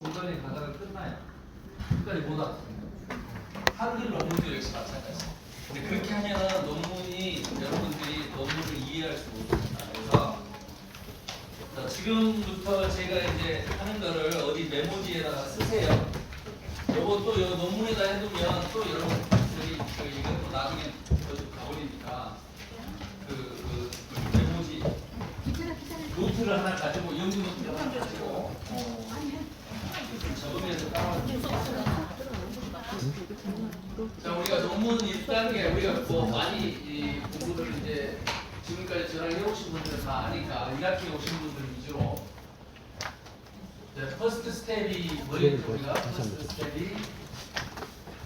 중간에 가다가 끝나요. 끝까지 못 왔습니다. 한글 논문도 역시 마찬가지. 근데 그렇게 하면 논문이 여러분들이 논문을 이해할 수가 없습니다. 그래서 자, 지금부터 제가 이제 하는 거를 어디 메모지에다가 쓰세요. 요거 또 요 논문에다 해두면 또 여러분들이 이건 또 나중에 가버리니까 그 메모지 노트를 하나 가지고 연구 노트를 하나 가지고 적으면서 따라오세요. 자, 우리가 논문 1단계 우리가 뭐 많이 이 공부를 이제 지금까지 저랑 해오신 분들은 다 아니까 1학기 오신 분들 위주로 퍼스트 스텝이 뭐였죠? 우리가 퍼스트 스텝이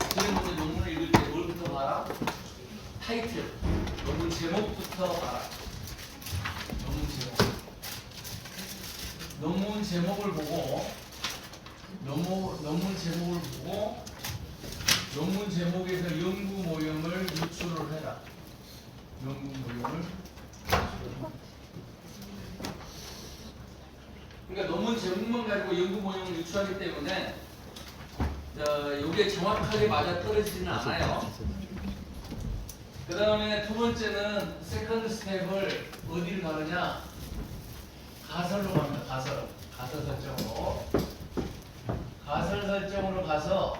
지금 이제 논문을 읽을 때 뭘부터 봐라? 타이틀, 논문 제목부터 봐라. 논문 제목. 논문 제목을 보고 논문 제목을 보고 논문 제목에서 연구 모형을 유출을 해라. 연구 모형을 그러니까 논문 제목만 가지고 연구 모형을 유출하기 때문에 이게 정확하게 맞아 떨어지지는 않아요. 그 다음에 두 번째는 세컨드 스텝을 어디를 가느냐? 가설로 갑니다. 가설 설정으로. 가설 설정으로 가서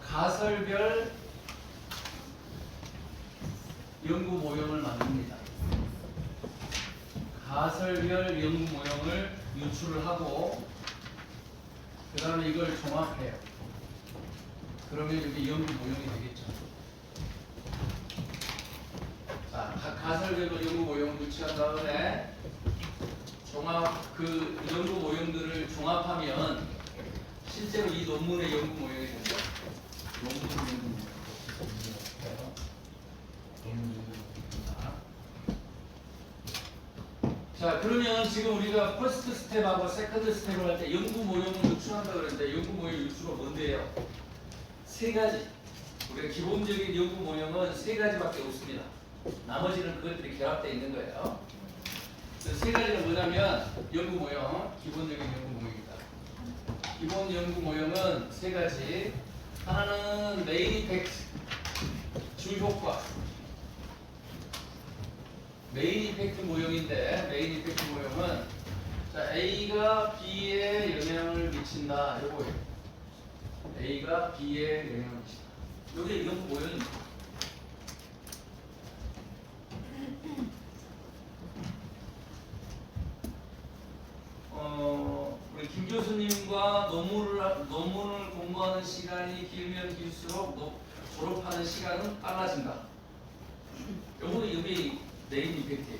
가설별 연구 모형을 만듭니다. 가설별 연구 모형을 유출을 하고 그 다음에 이걸 종합해요. 그러면 이게 연구 모형이 되겠죠. 자, 가설별 연구 모형을 유치한 다음에 종합 그 연구 모형들을 종합하면 실제로 이 논문의 연구 모형이 되죠. 논문 연구 모형. 자, 그러면 지금 우리가 퍼스트 스텝하고 세컨드 스텝을 할 때 연구 모형을 유출한다 그랬는데 연구 모형 유출은 뭔데요? 세 가지. 우리가 기본적인 연구 모형은 세 가지밖에 없습니다. 나머지는 그것들이 결합되어 있는 거예요. 세 가지는 뭐냐면 연구 모형, 기본적인 연구 모형이다. 기본 연구 모형은 세 가지. 하나는 메인 이펙트, 주 효과. 메인 이펙트 모형인데 메인 이펙트 모형은 자, A가 B에 영향을 미친다. 요거예요. A가 B에 영향을 미친다. 요게 연구 모형입니다. 우리 김 교수님과 논문을 공부하는 시간이 길면 길수록 졸업하는 시간은 빨라진다. 요거는 이게 메인 이펙트예요.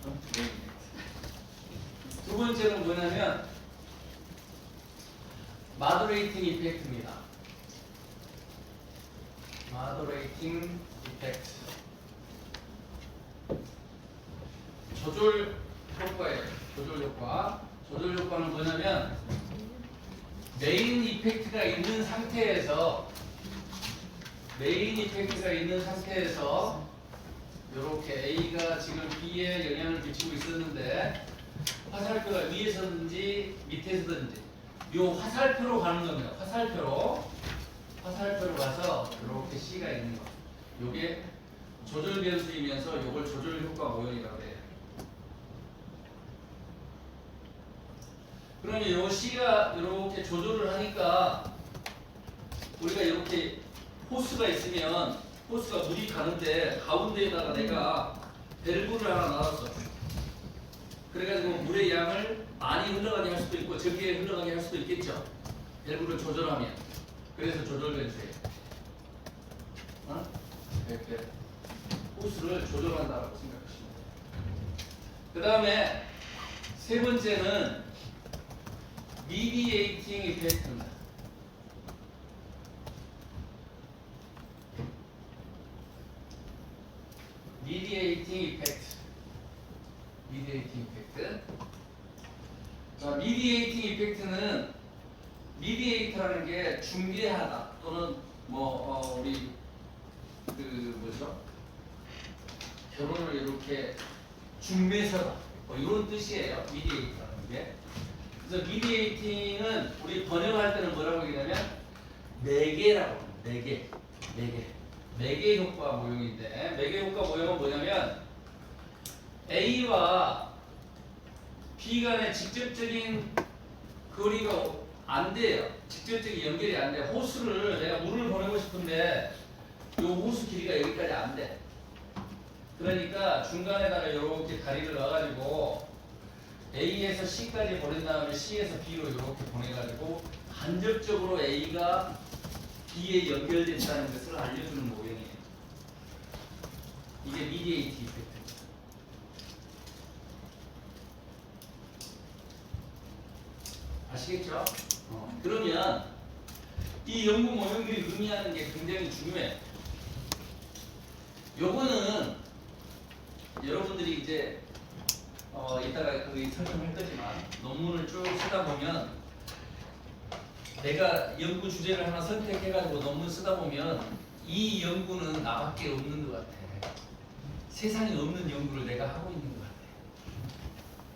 메인 이펙트. 두 번째는 뭐냐면 마더레이팅 이펙트입니다. 마더레이팅 이펙트. 조절 효과예요. 조절 효과. 조절 효과는 뭐냐면 메인 이펙트가 있는 상태에서 이렇게 A가 지금 B에 영향을 미치고 있었는데 화살표가 위에서든지 밑에서든지 이 화살표로 가는 겁니다. 화살표로 가서 이렇게 C가 있는 거. 요게 조절 변수이면서 요걸 조절 효과 모형이라고 해요. 그러면 요 C가 이렇게 조절을 하니까 우리가 이렇게 호스가 있으면 호스가 물이 가는데 가운데에다가 내가 밸브를 하나 놔뒀어. 그래가지고 물의 양을 많이 흘러가게 할 수도 있고 적게 흘러가게 할 수도 있겠죠. 밸브를 조절하면. 그래서 조절 변수예요. 이렇게 호스를 조절한다라고 생각하시면 돼요. 그 다음에 세 번째는 미디에이팅 이펙트입니다. 미디에이팅 이펙트. 자, 미디에이팅 이펙트는 미디에이터라는 게 중개하다 또는 우리 뭐죠? 결혼을 이렇게 중매서다. 뭐 이런 뜻이에요. 미디에이터라는 게. 그래서 미디에이팅은 우리 번역할 때는 뭐라고 얘기하냐면 매개라고 합니다. 매개 효과 모형인데 매개 효과 모형은 뭐냐면 A와 B 간의 직접적인 거리가 안 돼요. 직접적인 연결이 안 돼. 호수를 내가 물을 보내고 싶은데 이 호수 길이가 여기까지 안 돼. 그러니까 중간에다가 이렇게 다리를 넣어가지고 A에서 C까지 보낸 다음에 C에서 B로 이렇게 보내가지고 간접적으로 A가 B에 연결된다는 것을 알려주는 모형이에요. 이게 미디에이트 이펙트. 아시겠죠? 그러면 이 연구 모형들이 의미하는 게 굉장히 중요해. 요거는 여러분들이 이제 이따가 그 설명할 거지만 논문을 쭉 쓰다 보면 내가 연구 주제를 하나 선택해가지고 논문 쓰다 보면 이 연구는 나밖에 없는 것 같아. 세상에 없는 연구를 내가 하고 있는 것 같아.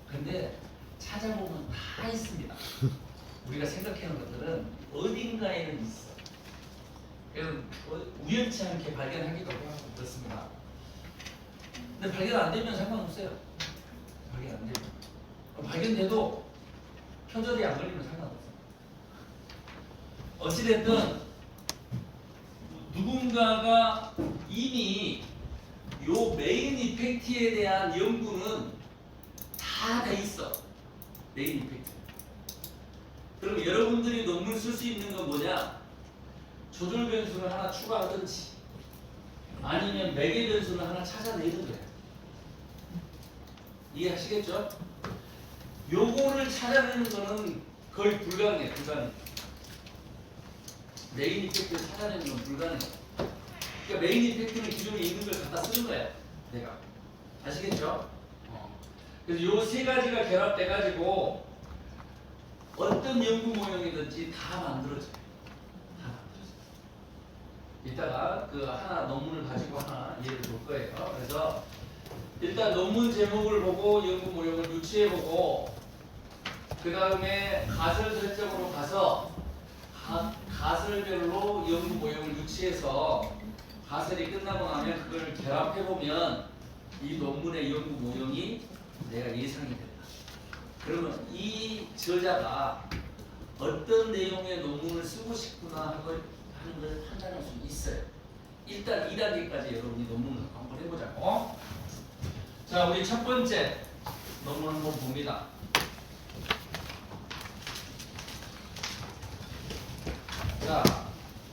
근데 찾아보면 다 있습니다. 우리가 생각하는 것들은 어딘가에는 있어. 그래서 우연치 않게 발견하기도 하고 그렇습니다. 근데 발견 안 되면 상관없어요. 발견 안 되면. 발견돼도 표절이 안 걸리면 상관없어요. 어찌됐든 누군가가 이미 요 메인 이펙트에 대한 연구는 다 돼 있어. 메인 이펙트. 그럼 여러분들이 논문 쓸 수 있는 건 뭐냐? 조절 변수를 하나 추가하든지 아니면 매개 변수를 하나 찾아내는 거예요. 이해하시겠죠? 요거를 찾아내는 거는 거의 불가능해. 메인 이펙트를 찾아내는 건 불가능해. 그러니까 메인 이펙트는 기존에 있는 걸 갖다 쓰는 거야. 내가. 아시겠죠? 그래서 요 세 가지가 결합돼가지고 어떤 연구 모형이든지 다 만들어져요. 다 만들어져요. 이따가 그 하나 논문을 가지고 하나 예를 볼 거예요. 그래서 일단 논문 제목을 보고 연구 모형을 유추해보고 그 다음에 가설 설정으로 가서 가설별로 연구 모형을 유추해서 가설이 끝나고 나면 그걸 결합해보면 이 논문의 연구 모형이 내가 예상이 된다. 그러면 이 저자가 어떤 내용의 논문을 쓰고 싶구나 하는 걸 판단할 수 있어요. 일단 2단계까지 여러분이 논문을 한번 해보자고. 자, 우리 첫 번째 논문 한번 봅니다. 자,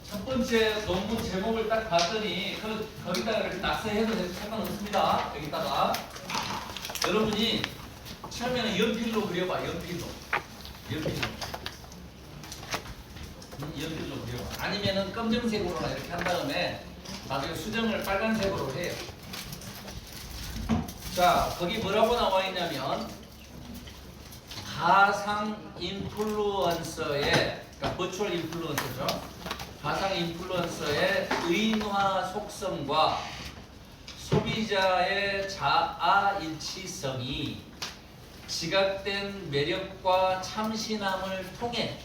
첫 번째 논문 제목을 딱 봤더니 거기다가 이렇게 낙서해도 상관없습니다. 여기다가 여러분이 처음에는 연필로 그려봐. 연필로 그려봐. 아니면은 검정색으로나 이렇게 한 다음에 나중에 수정을 빨간색으로 해요. 자, 거기 뭐라고 나와 있냐면 가상 인플루언서의, 그러니까 버추얼 인플루언서죠. 가상 인플루언서의 의인화 속성과 소비자의 자아 일치성이 지각된 매력과 참신함을 통해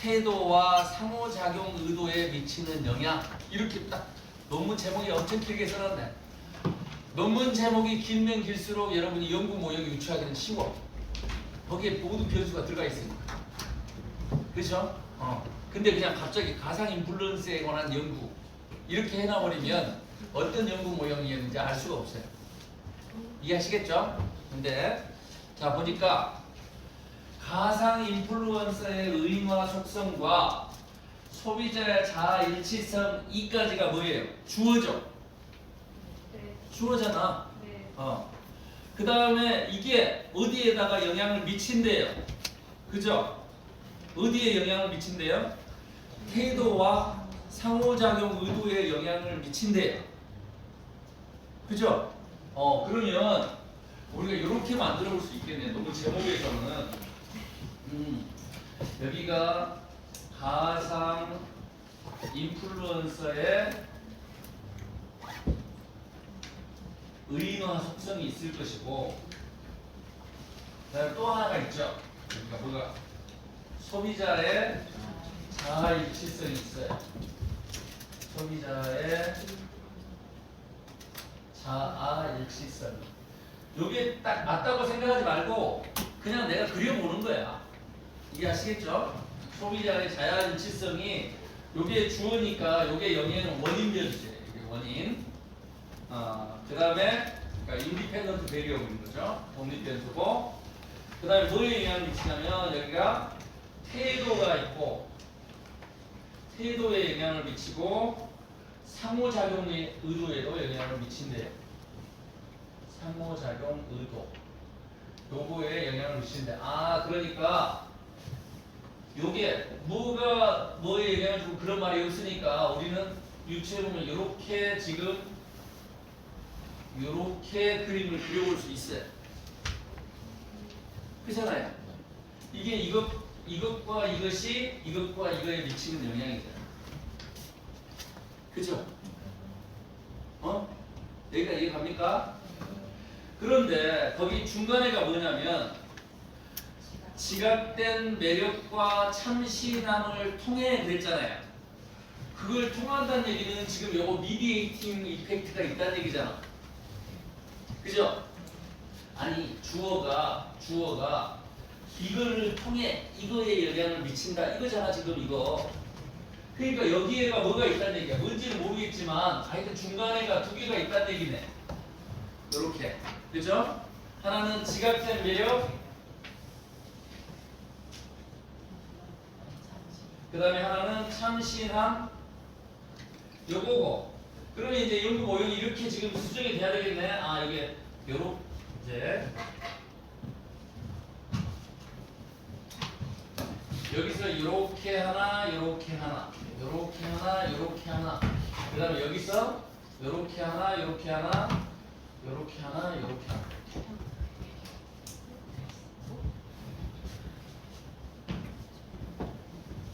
태도와 상호작용 의도에 미치는 영향. 이렇게 딱 논문 제목이 엄청 길게 써놨네. 논문 제목이 길면 길수록 여러분이 연구 모형이 유추하기는 쉬워. 거기에 모든 변수가 들어가 있으니까. 그렇죠? 근데 그냥 갑자기 가상 인플루언스에 관한 연구 이렇게 해놔버리면 어떤 연구 모형이었는지 알 수가 없어요. 이해하시겠죠? 근데 자 보니까 가상 인플루언서의 의인화 속성과 소비자의 자아 일치성 이까지가 뭐예요? 주어죠? 네. 주어잖아. 네. 그 다음에 이게 어디에다가 영향을 미친대요? 그죠? 어디에 영향을 미친대요? 태도와 상호작용 의도에 영향을 미친대요. 그죠? 그러면 우리가 이렇게 만들어 볼 수 있겠네. 너무 제목에서는 여기가 가상 인플루언서의 의인화 속성이 있을 것이고, 그다음에 또 하나가 있죠. 그러니까 뭐가 소비자의 자아 일치성이 있어요. 소비자의 자아 일치성. 요게 딱 맞다고 생각하지 말고 그냥 내가 그려보는 거야. 이해하시겠죠? 소비자의 자아 일치성이 요게 주어니까 요게 여기에는 원인별이지. 이게 원인. 그 다음에 그러니까 인디펜던트 베리어블인 거죠. 독립 변수고. 그 다음에 뭐에 영향을 미치냐면 여기가 태도가 있고 태도에 영향을 미치고 상호작용의 의도에도 영향을 미친대요. 상호작용 의도 요거에 영향을 미치는데 그러니까 요게 뭐가 뭐에 영향을 주고 그런 말이 없으니까 우리는 유추해 보면 요렇게 지금 요렇게 그림을 그려볼 수 있어요. 그렇잖아요. 이게 이것과 이것이 이것과 이거에 미치는 영향이잖아요. 그죠? 여기가 이해갑니까? 그런데 거기 중간에가 뭐냐면 지각된 매력과 참신함을 통해 그랬잖아요. 그걸 통한다는 얘기는 지금 요거 미디에이팅 이펙트가 있다는 얘기잖아. 그죠? 아니 주어가 이거를 통해 이거에 영향을 미친다 이거잖아 지금 이거. 그러니까 여기에가 뭐가 있다는 얘기야. 뭔지는 모르겠지만 하여튼 중간에가 두 개가 있다는 얘기네. 요렇게. 그죠? 하나는 지각된 매력, 그 다음에 하나는 참신함, 요거고. 그러면 이제 연구 모형이 이렇게 지금 수정이 돼야 되겠네. 이게 요렇게 이제 여기서 이렇게 하나, 이렇게 하나, 이렇게 하나, 이렇게 하나. 그 다음에 여기서 이렇게 하나, 이렇게 하나, 이렇게 하나, 이렇게 하나.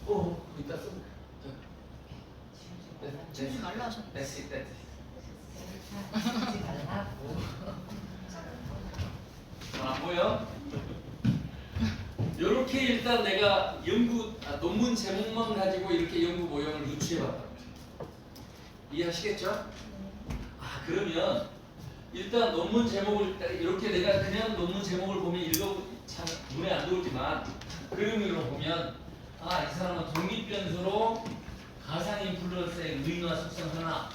오, 이따 써. 지우지 말라 하셨는데. That's it. 하지 말라고. 안 보여? 이렇게 일단 내가 논문 제목만 가지고 이렇게 연구 모형을 유추해봤다. 이해하시겠죠? 그러면 일단 논문 제목을 이렇게 내가 그냥 논문 제목을 보면 참 눈에 안 들어오지만 그림으로 보면 이 사람은 독립변수로 가상 인플루언서의 의인화 속성 하나,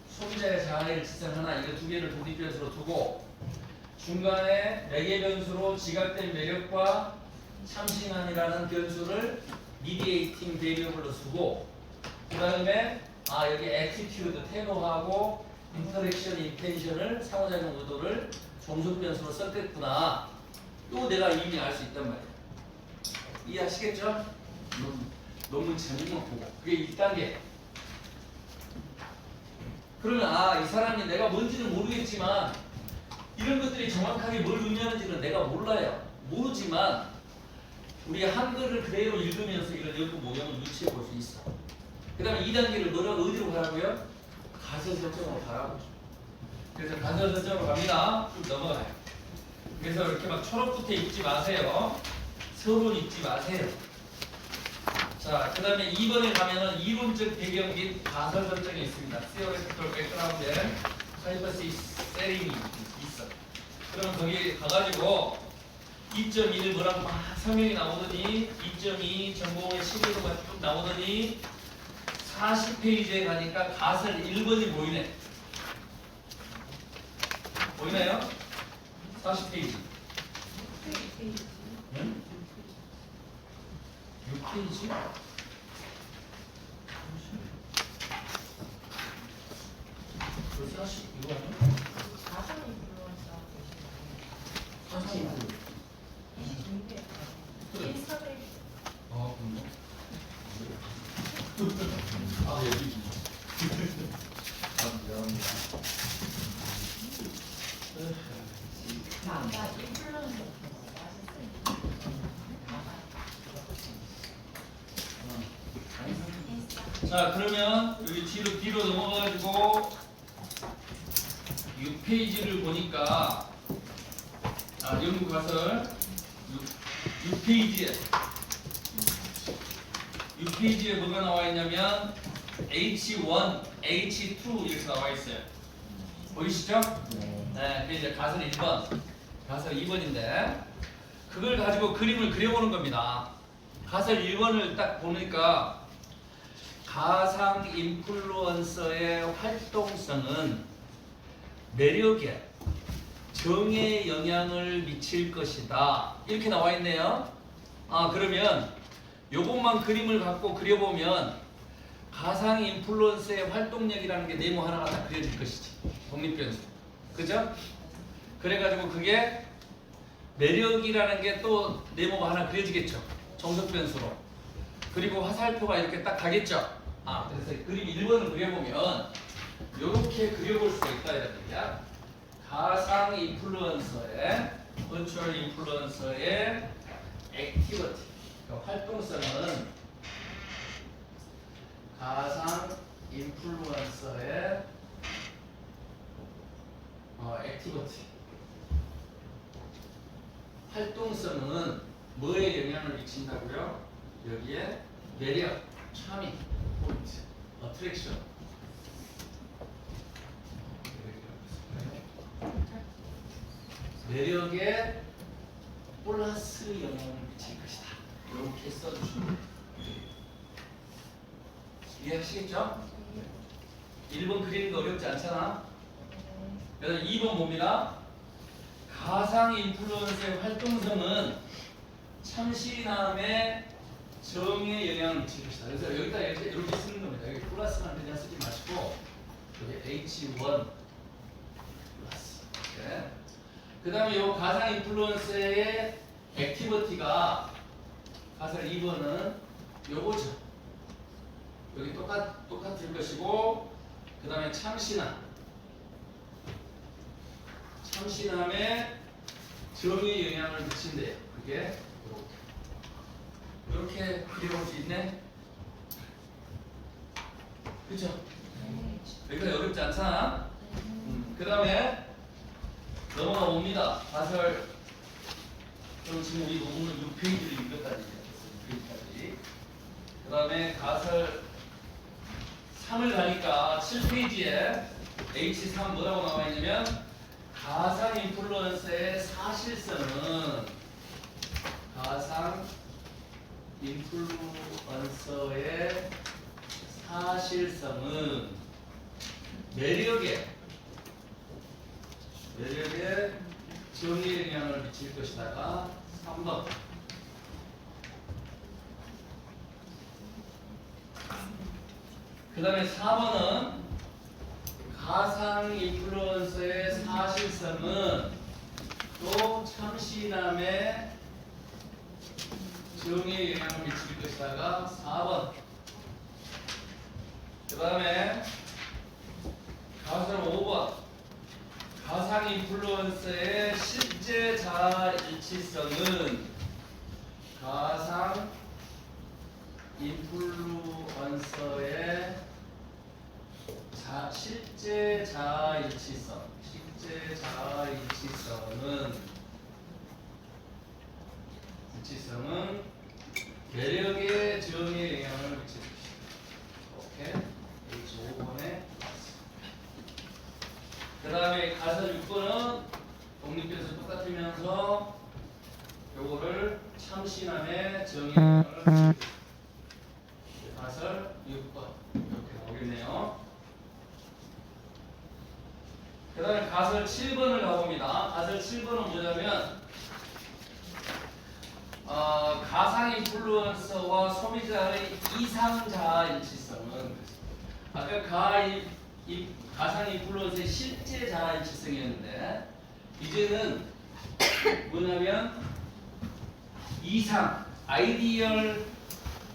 소비자의 자아의 지성 하나 이거 두 개를 독립변수로 두고 중간에 매개 변수로 지각된 매력과 참신함이라는 변수를 미디에이팅 베리어블로 쓰고 그 다음에 여기 애티튜드 태도하고 인터랙션 인텐션을 상호작용 의도를 종속 변수로 썼겠구나. 또 내가 이미 알 수 있단 말이야. 이해하시겠죠? 논문 제목만 보고 그게 1단계. 그러면 이 사람이 내가 뭔지는 모르겠지만 이런 것들이 정확하게 뭘 의미하는지는 내가 몰라요. 모르지만 우리 한글을 그대로 읽으면서 이런 연구 모형을 유추해 볼 수 있어. 그 다음에 2단계를 뭐라고 어디로 가라고요? 가설 설정으로 가라고. 그래서 가설 설정으로 갑니다. 좀 넘어가요. 그래서 이렇게 막 초록부터 읽지 마세요. 서론 읽지 마세요. 자, 그 다음에 2번에 가면은 이론적 배경 및 가설 설정이 있습니다. Theoretical background and hypothesis setting이 있어. 그러면 거기 가가지고 2.1 뭐라고 막 설명이 나오더니 2.2 전공의 시계도가 쭉 나오더니 40페이지에 가니까 가설 1번이 보이네. 보이나요? 40페이지. 응? 6페이지? 그 40, 이거 아니야? 가상이 불러서 40. 22개. 그래. 인스타그램. 그런가? 여기. 미안합니다. 아까 인플루언서 자, 그러면 여기 뒤로 넘어가가지고 6페이지를 보니까 연구 가설 6페이지에 뭐가 나와 있냐면 H1, H2 이렇게 나와 있어요. 보이시죠? 네, 그게 이제 가설 1번, 가설 2번인데 그걸 가지고 그림을 그려보는 겁니다. 가설 1번을 딱 보니까 가상 인플루언서의 활동성은 매력에 정에 영향을 미칠 것이다. 이렇게 나와 있네요. 그러면 요것만 그림을 갖고 그려보면 가상 인플루언서의 활동력이라는 게 네모 하나가 딱 그려질 것이지. 독립변수. 그죠? 그래가지고 그게 매력이라는 게 또 네모가 하나 그려지겠죠. 정석변수로. 그리고 화살표가 이렇게 딱 가겠죠. 그래서 그림 1번을 그려보면 이렇게 그려볼 수가 있다 이런 얘기야. 가상 인플루언서의 버추얼 인플루언서의 액티비티, 그러니까 활동성은 가상 인플루언서의 액티비티, 활동성은 뭐에 영향을 미친다고요? 여기에 매력, 차미, 포인트, 어트랙션. 매력에 플러스 영향을 미칠 것이다. 이렇게 써주시면 돼요. 이해하시겠죠? 1번 그리는 거 어렵지 않잖아. 그래서 2번 봅니다. 가상 인플루언서의 활동성은 참신함의 정에 영향을 미칠 것이다. 그래서 여기다 이렇게 쓰는 겁니다. 여기 플러스만 그냥 쓰지 마시고 여기 H1 플러스. 네. 그 다음에 이 가상 인플루언서의 액티비티가 가설 2번은 요거죠. 여기 똑같을 것이고 그 다음에 참신함의 정에 영향을 미친대요. 그게 이렇게 그려볼 수 있네. 그죠? 여기가 어렵지 않잖아. 그 다음에 넘어가 봅니다. 가설. 그럼 지금 우리 논문은 6페이지를 읽었다는 얘기야. 6페이지까지. 그 다음에 가설 3을 가니까 7페이지에 H3 뭐라고 나와 있냐면 가상 인플루언서의 사실성은 가상 인플루언서의 사실성은 매력에 정의 영향을 미칠 것이다가 3번. 그 다음에 4번은 가상 인플루언서의 사실성은 또 참신함의 정의 영향을 미칠 것이다가 4번. 그 다음에 가설 5번. 가상 인플루언서의 실제 자아일치성은 가상 인플루언서의 실제 자아일치성은 매력의 정에 영향을 미칠 것이다. 오케이? H5번에 그 다음에 가설 6번은 독립변수 똑같으면서 요거를 참신함의 정의 영향을 미칠 것이다. 가설 6번 이렇게 나오겠네요. 그 다음에 가설 7번을 가봅니다. 가설 7번은 뭐냐면 가상 인플루언서와 소비자의 이상자아 일치성은 아까 가상 인플루언서의 실제 자아 일치성이었는데 이제는 뭐냐면 이상 아이디얼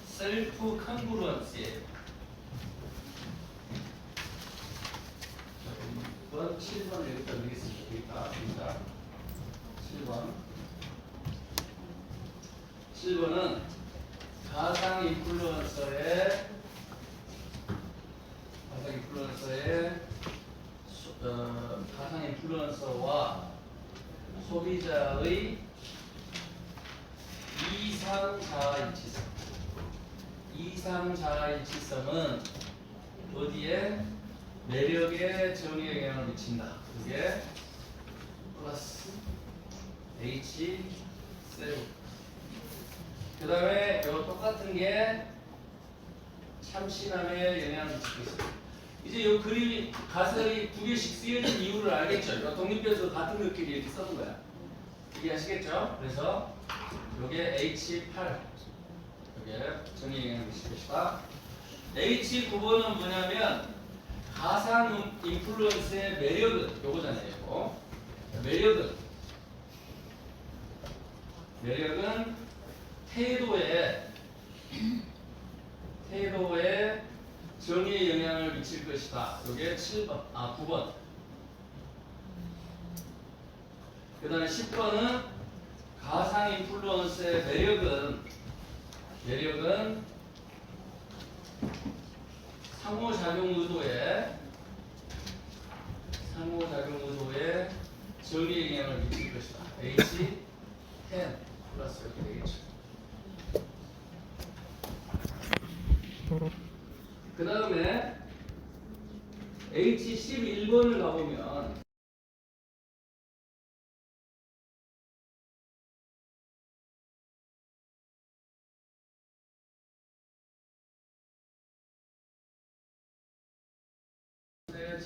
셀프 컨그루언스예요. 7번을 여기다 넣겠습니다. 여기다 7번은 가상 인플루언서의 가상 인플루언서와 소비자의 이상자일치성. 이상자일치성은 어디에? 매력에 정의에 영향을 미친다. 그게 플러스 H 세븐. 그 다음에 요 똑같은 게 참신함에 영향을 미치고 있습니다. 이제 요 그림이 가설이 두 개씩 쓰여진 이유를 알겠죠? 그러니까 독립변수 같은 것끼리 이렇게 써둔 거야. 이해하시겠죠? 그래서 요게 H8 요게 정의에 영향을 미칠 것이다. H9번은 뭐냐면 가상 인플루언스의 매력은 요거잖아요. 요거. 매력은 태도에 정의에 영향을 미칠 것이다. 요게 7번, 9번. 그 다음에 10번은 가상 인플루언스의 매력은 상호작용 의도에 정의에 영향을 미칠 것이다. H10 플러스 이렇게 되겠죠. 그 다음에 H11번을 가보면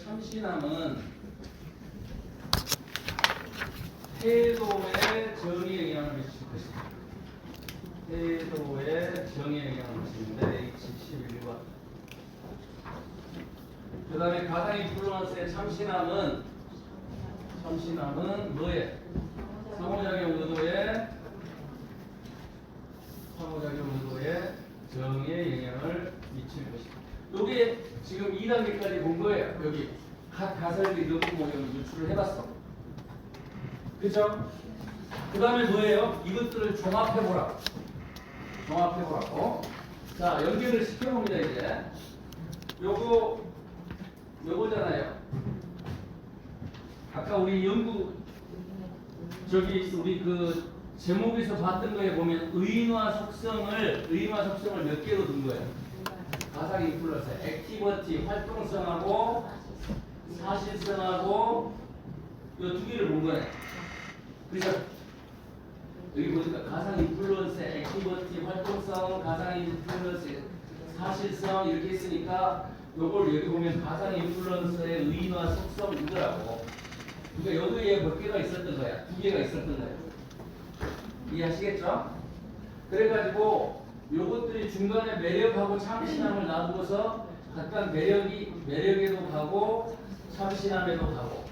참신함은 태도에 정의에 영향을 미칠 것이다. 태도에 정의에 영향을 미치는데 H11번. 그 다음에 가상 인플루언스의 참신함은 뭐에? 상호작용 의도에 정의에 영향을 미칠 것이다. 요게 지금 2단계까지 본 거예요. 여기 각 가설비 너무 모형을 유출을 해봤어. 그죠? 그 다음에 뭐예요? 이것들을 종합해보라고. 자, 연결을 시켜봅니다, 이제. 요거잖아요. 아까 우리 우리 그 제목에서 봤던 거에 보면 의인화 속성을 몇 개로 둔 거예요. 가상 인플루언서, 액티비티, 활동성하고 사실성하고 이 두 개를 본 거예요. 그래서 여기 보니까 가상 인플루언서의 액티비티, 활동성, 가상 인플루언서의 사실성 이렇게 있으니까 요걸 여기 보면 가상 인플루언서의 의인화 속성 이거라고. 그러니까 여기에 몇 개가 있었던 거야? 두 개가 있었던 거야. 이해하시겠죠? 그래가지고 요것들이 중간에 매력하고 참신함을 놔두고서 각각 매력에도 가고 참신함에도 가고,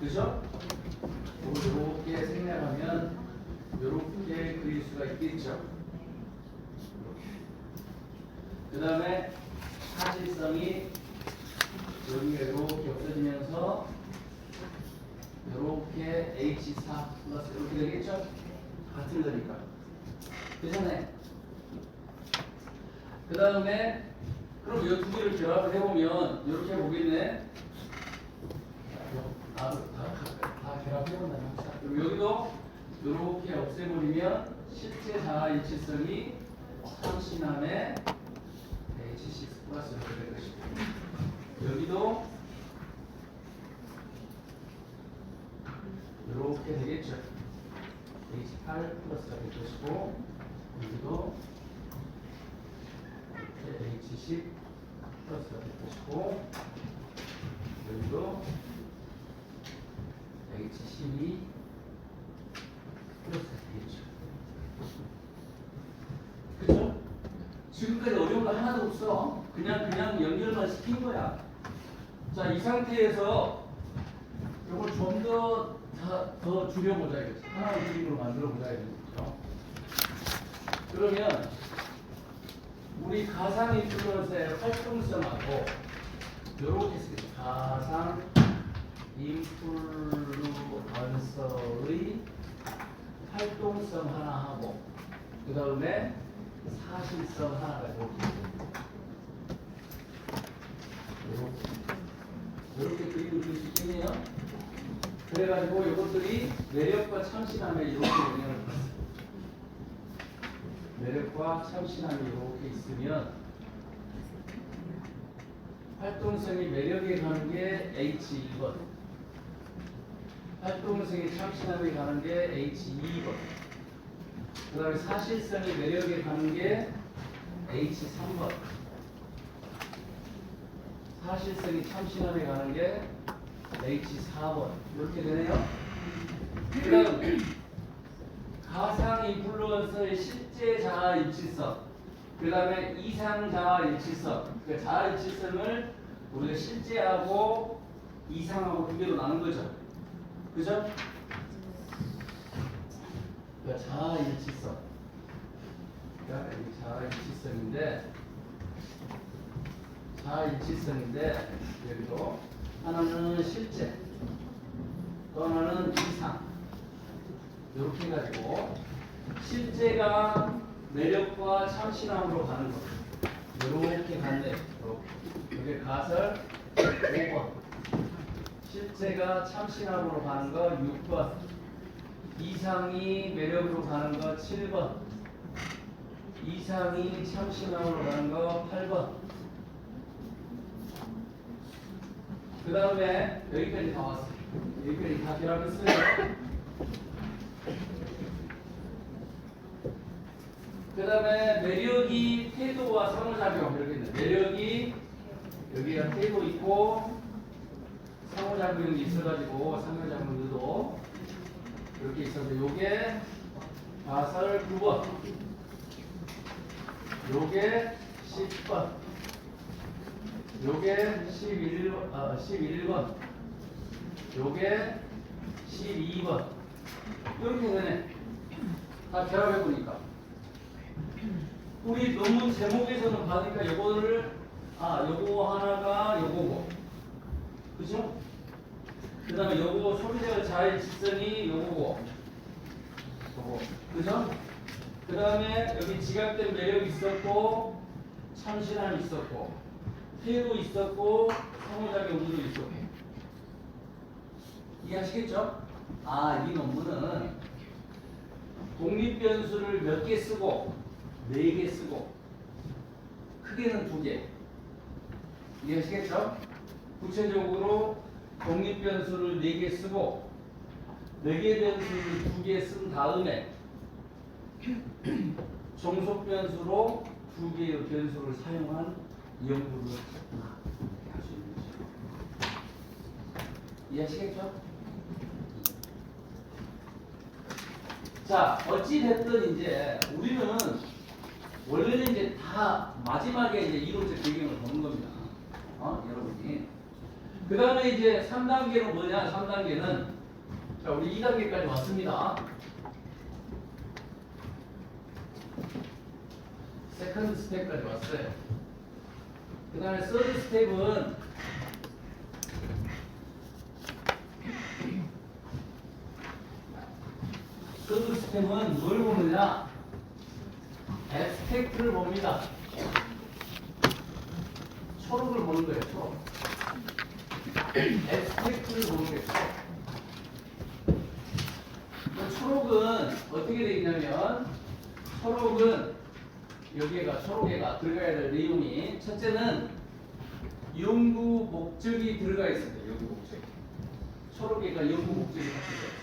그죠? 이렇게 생략하면 이렇게 그릴 수가 있겠죠. 그 다음에 사실성이 여기가 이렇게 없어지면서 이렇게 H4 플러스 이렇게 되겠죠? 같은 거니까. 되잖아요. 그 다음에 그럼 이 두 개를 결합을 해보면 이렇게 보겠네. 다 결합해본다는 합시다. 그럼 여기도 이렇게 없애버리면 실제 자아일치성이 참신함에 H6 플러스 이렇게 될 것이고, 여기도 이렇게 되겠죠. H8 플러스가 될 것이고, 여기도 H10 플러스가 될 것이고, 여기도 H12 플러스가 되겠죠. 그죠? 지금까지 어려운 거 하나도 없어. 그냥 연결만 시킨 거야. 자, 이 상태에서 이걸 좀 더 줄여보자 이거지. 하나의 그림으로 만들어보자 이거죠. 그러면 우리 가상 인플루언서의 활동성하고 이렇게 쓰겠죠. 가상 인플루언서의 활동성 하나 하고 그 다음에 사실성 하나가 이렇게 이렇게 그림을 그릴 수 있겠네요. 그래가지고 이것들이 매력과 참신함에 이렇게 영향을 받습니다. 매력과 참신함이 이렇게 있으면 활동성이 매력에 가는 게 H1번, 활동성이 참신함에 가는 게 H2번, 그 다음에 사실성이 매력에 가는 게 H3번, 사실성이 참신함에 가는 게 H4번. 이렇게 되네요. 그 다음 가상 인플루언서의 실제 자아 일치성, 그 다음에 이상 자아 일치성. 그 자아 일치성을 우리가 실제하고 이상하고 두 개로 나눈 거죠. 그죠? 그러니까 자아 일치성. 그러니까 이 자아 일치성인데, 자아 일치성인데 여기도 하나는 실제, 또 하나는 이상. 이렇게 해가지고 실제가 매력과 참신함으로 가는 것. 이렇게 간대. 이게 가설 5번. 실제가 참신함으로 가는 거 6번. 이상이 매력으로 가는 거 7번. 이상이 참신함으로 가는 거 8번. 그 다음에 여기까지 다 왔어요. 여기까지 다 결합했어요. 그 다음에 매력이 태도와 상호작용 이렇게 있네. 매력이 여기가 태도 있고 상호작용이 있어가지고 상호작용도 이렇게 있어서 요게 가설 9번, 요게 10번, 요게 11번, 요게 12번. 이렇게 되네. 다 결합해보니까. 우리 논문 제목에서는 받으니까 요거를, 요거 하나가 요거고. 그죠? 그 다음에 요거 소비자의 자의질성이 요거고. 요거. 그죠? 그 다음에 여기 지각된 매력이 있었고, 참신함이 있었고, 태도 있었고, 상호작용도 있었고. 이해하시겠죠? 이 논문은 독립변수를 몇 개 쓰고 4개 쓰고 크게는 2개. 이해하시겠죠? 구체적으로 독립변수를 4개 쓰고 4개 변수를 2개 쓴 다음에 종속변수로 2개의 변수를 사용한 연구를 할 수 있는 거죠. 이해하시겠죠? 자, 어찌됐든 이제 우리는 원래는 이제 다 마지막에 이제 이론적 배경을 보는 겁니다. 여러분이. 그 다음에 이제 3단계는 뭐냐? 3단계는 자, 우리 2단계까지 왔습니다. 세컨드 스텝까지 왔어요. 그 다음에 서드 스텝은 서드 스텝은 뭘 보느냐? 앱스트랙트를 봅니다. 초록을 보는 거예요. 초록. 앱스트랙트를 보는 거예요. 초록은 어떻게 되어 있냐면 초록은 여기가 초록에가 들어가야 될 내용이 첫째는 연구 목적이 들어가 있습니다. 연구 목적이. 초록에가 연구 목적이 바뀌어요.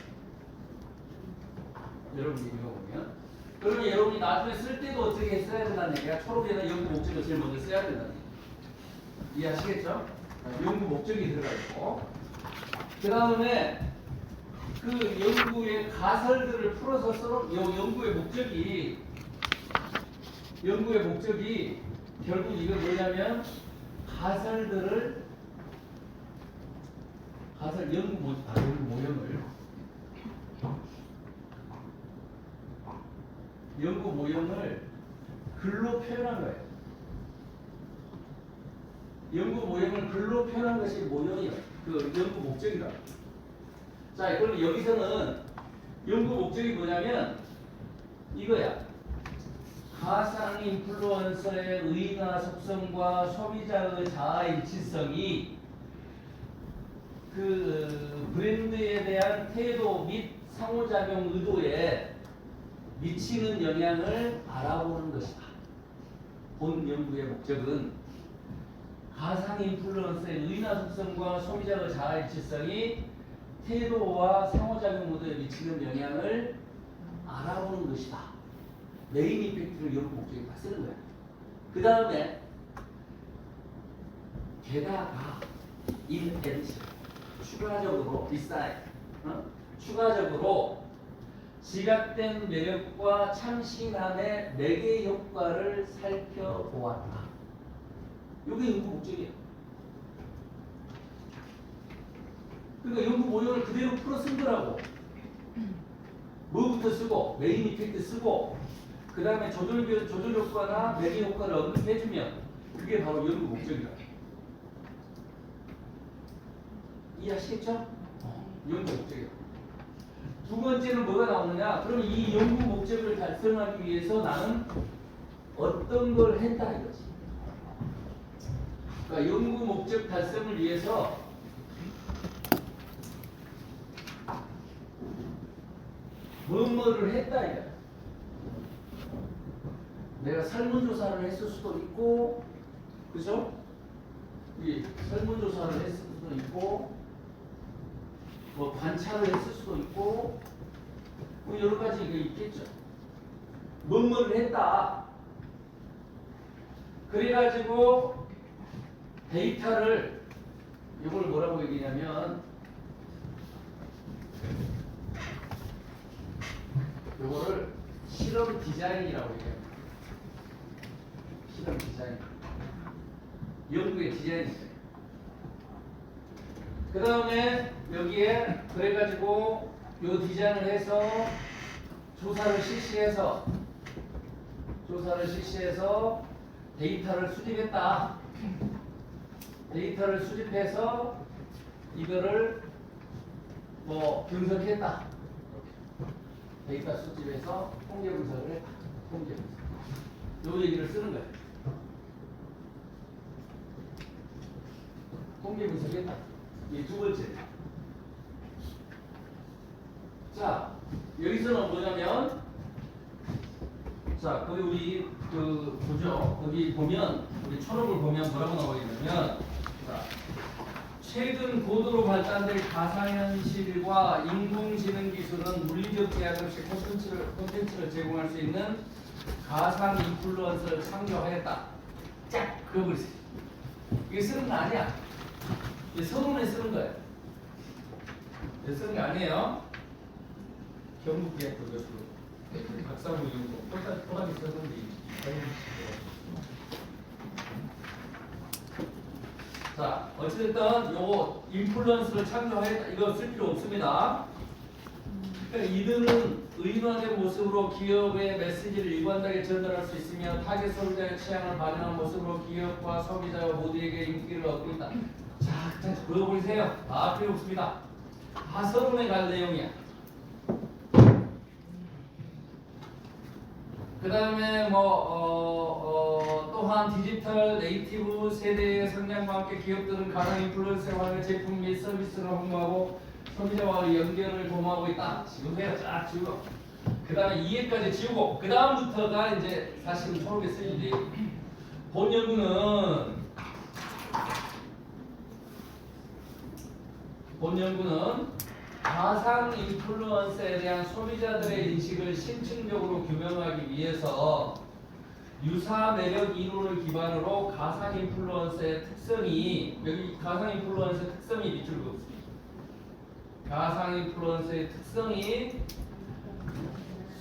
여러분이 이거 보면 그러면 여러분이 나중에 쓸 때도 어떻게 써야 된다는 얘기야. 초록에는 연구 목적을 제일 먼저 써야 된다는 얘기. 이해하시겠죠? 연구 목적이 들어가 있고 그 다음에 그 연구의 가설들을 풀어서 써놓은 연구의 목적이 결국 이건 뭐냐면 연구 모형을 글로 표현한 거예요. 연구 모형을 글로 표현한 것이 모형이에요. 그 연구 목적이다. 자, 그럼 여기서는 연구 목적이 뭐냐면 이거야. 가상 인플루언서의 의의나 속성과 소비자의 자아 일치성이 그 브랜드에 대한 태도 및 상호작용 의도에 미치는 영향을 알아보는 것이다. 본 연구의 목적은 가상 인플루언서의 의나 속성과 소비자의 자아일치성이 태도와 상호작용 의도에 미치는 영향을 알아보는 것이다. 메인 이펙트를 연구 목적에 다 쓰는 거야. 그 다음에 게다가 in addition 추가적으로 besides 추가적으로 지각된 매력과 참신함의 매개 효과를 살펴보았다. 이게 연구 목적이에요. 그러니까 연구 모형을 그대로 풀어 쓴 거라고. 뭐부터 쓰고 메인 이펙트 쓰고 그 다음에 조절 효과나 매개 효과를 언급해주면 그게 바로 연구 목적이다. 이해하시겠죠? 연구 목적이야. 두 번째는 뭐가 나오느냐? 그러면 이 연구 목적을 달성하기 위해서 나는 어떤 걸 했다 이거지. 그러니까 연구 목적 달성을 위해서 뭐뭐를 했다 이거야. 내가 설문조사를 했을 수도 있고, 그죠? 이 설문조사를 했을 수도 있고, 뭐 관찰을 했을 수도 있고, 뭐 여러 가지 이게 있겠죠. 뭐뭐를 했다. 그래가지고 데이터를 이걸 뭐라고 얘기냐면 요거를 실험 디자인이라고 얘기해요. 실험 디자인. 연구의 디자인이에요. 그 다음에 여기에 그래가지고 요 디자인을 해서 조사를 실시해서 데이터를 수집했다. 데이터를 수집해서 이거를 뭐 분석했다. 데이터 수집해서 통계 분석을 했다. 통계 분석. 요 얘기를 쓰는 거예요. 통계 분석했다. 이 두 번째. 자, 여기서는 뭐냐면, 자, 거기 우리 그 보죠. 거기 보면 우리 초록을 보면 뭐라고 나오냐면, 자, 최근 고도로 발달된 가상현실과 인공지능 기술은 물리적 제약 없이 콘텐츠를 제공할 수 있는 가상 인플루언서를 창조하였다. 짝! 그거 보세요. 이게 쓰는 거 아니야. 이게 서론에 쓰는 거예요. 이게 쓰는 게 아니에요. 경북대학교 교수 박사부 연구 호랑이 써는지. 자, 어쨌든 요거 인플루언스를 창조하였다. 이거 쓸 필요 없습니다. 그러니까 이들은 의인화된 모습으로 기업의 메시지를 일관되게 전달할 수 있으며 타겟 소비자의 취향을 반영한 모습으로 기업과 소비자 모두에게 인기를 얻고 있다. 자, 그거 보세요. 다 필요 없습니다. 다 서론에 갈 내용이야. 그 다음에 또한 디지털 네이티브 세대의 성장과 함께 기업들은 가상 인플루언서의 활용 제품 및 서비스를 홍보하고 소비자와의 연결을 도모하고 있다. 지금 해요. 쫙 지우고. 그 다음에 2회까지 지우고 그 다음부터가 이제 사실은 초록에 쓰이지. 본 연구는 가상 인플루언서에 대한 소비자들의 인식을 심층적으로 규명하기 위해서 유사 매력 이론을 기반으로 가상 인플루언서의 특성이 여기 가상 인플루언서의 특성이 밑줄 그었습니다. 가상 인플루언서의 특성이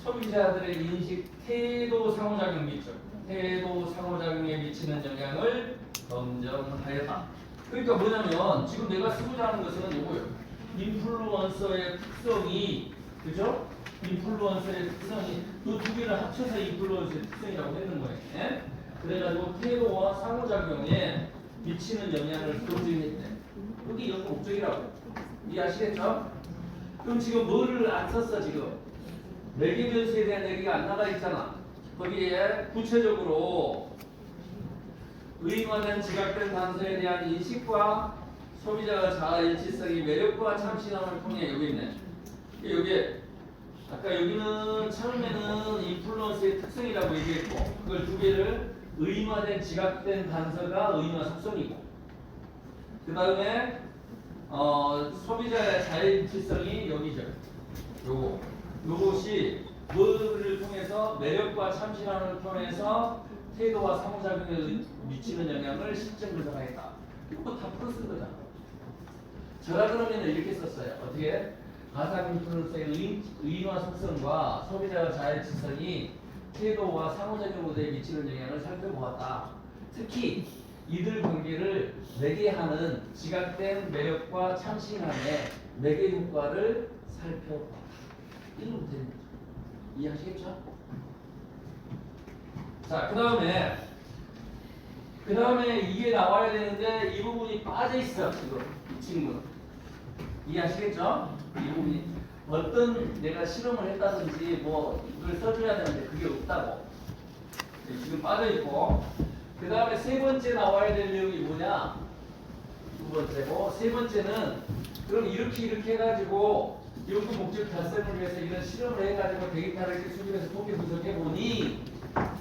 소비자들의 인식 태도 상호작용 미죠. 태도 상호작용에 미치는 영향을 검증하였다. 그러니까 뭐냐면 지금 내가 쓰고자 하는 것은 이거예요. 인플루언서의 특성이, 그죠? 인플루언서의 특성이 이 두 개를 합쳐서 인플루언서의 특성이라고 했는 거예요. 예? 그래가지고 태도와 상호작용에 미치는 영향을 검증했대. 여기 연구 목적이라고. 이해하시겠죠? 그럼 지금 뭐를 안 썼어 지금? 매개 변수에 대한 얘기가 안 나가 있잖아. 거기에 구체적으로 의인화된 지각된 단서에 대한 인식과 소비자가 자아 일치성이 매력과 참신함을 통해 여기 있네. 여기 아까 여기는 처음에는 인플루언스의 특성이라고 얘기했고 그걸 두 개를 의인화된 지각된 단서가 의인화 속성이고 그 다음에 소비자의 자율일치성이 여기죠. 요것이 뭐를 통해서 매력과 참신함을 통해서 태도와 상호작용에 미치는 영향을 실증 분석하겠다. 이거 다 풀어 쓴 거잖아. 제가 그러면 이렇게 썼어요. 어떻게? 가상 인플루언서의 의인화 속성과 소비자의 자율일치성이 태도와 상호작용에 미치는 영향을 살펴보았다. 특히 이들 관계를 매개하는 지각된 매력과 참신함의 매개 효과를 살펴보았다. 이런 거 되는 거죠. 이해하시겠죠? 자, 그 다음에 이게 나와야 되는데 이 부분이 빠져 있어 지금 이 친구는. 이해하시겠죠? 이 부분이 어떤 내가 실험을 했다든지 뭐 이걸 써줘야 되는데 그게 없다고 지금 빠져 있고. 그 다음에 세 번째 나와야 될 내용이 뭐냐? 두 번째고 세 번째는 그럼 이렇게 해가지고 연구 목적 달성을 위해서 이런 실험을 해가지고 데이터를 이렇게 수집해서 통계 분석해 보니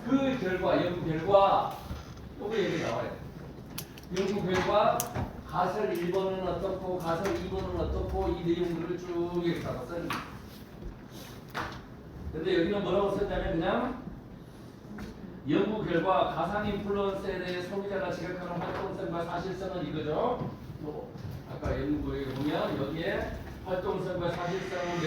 그 결과 연구 결과 또 얘기 나와요. 연구 결과 가설 1번은 어떻고 가설 2번은 어떻고 이 내용들을 쭉 이렇게 다 써줍니다. 근데 여기는 뭐라고 썼냐면 그냥 연구 결과 가상 인플루언서에 대해 소비자가 지각하는 활동성과 사실성은 이거죠. 또 아까 연구에 보면 여기에 활동성과 사실성은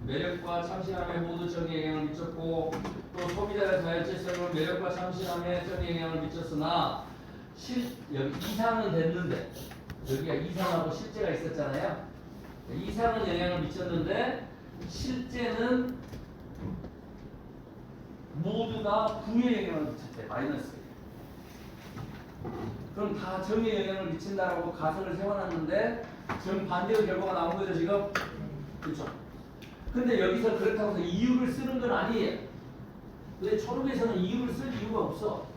매력과 참신함에 모두 정의 영향을 미쳤고 또 소비자의 자율질성은 매력과 참신함에 정의 영향을 미쳤으나 여기 이상은 됐는데 여기가 이상하고 실제가 있었잖아요. 이상은 영향을 미쳤는데 실제는 모두 다 부의 영향을 미쳤대. 마이너스. 그럼 다 정의 영향을 미친다라고 가설을 세워놨는데 정반대의 결과가 나온 거죠 지금? 그렇죠. 근데 여기서 그렇다고 해서 이유를 쓰는 건 아니에요. 근데 초록에서는 이유를 쓸 이유가 없어.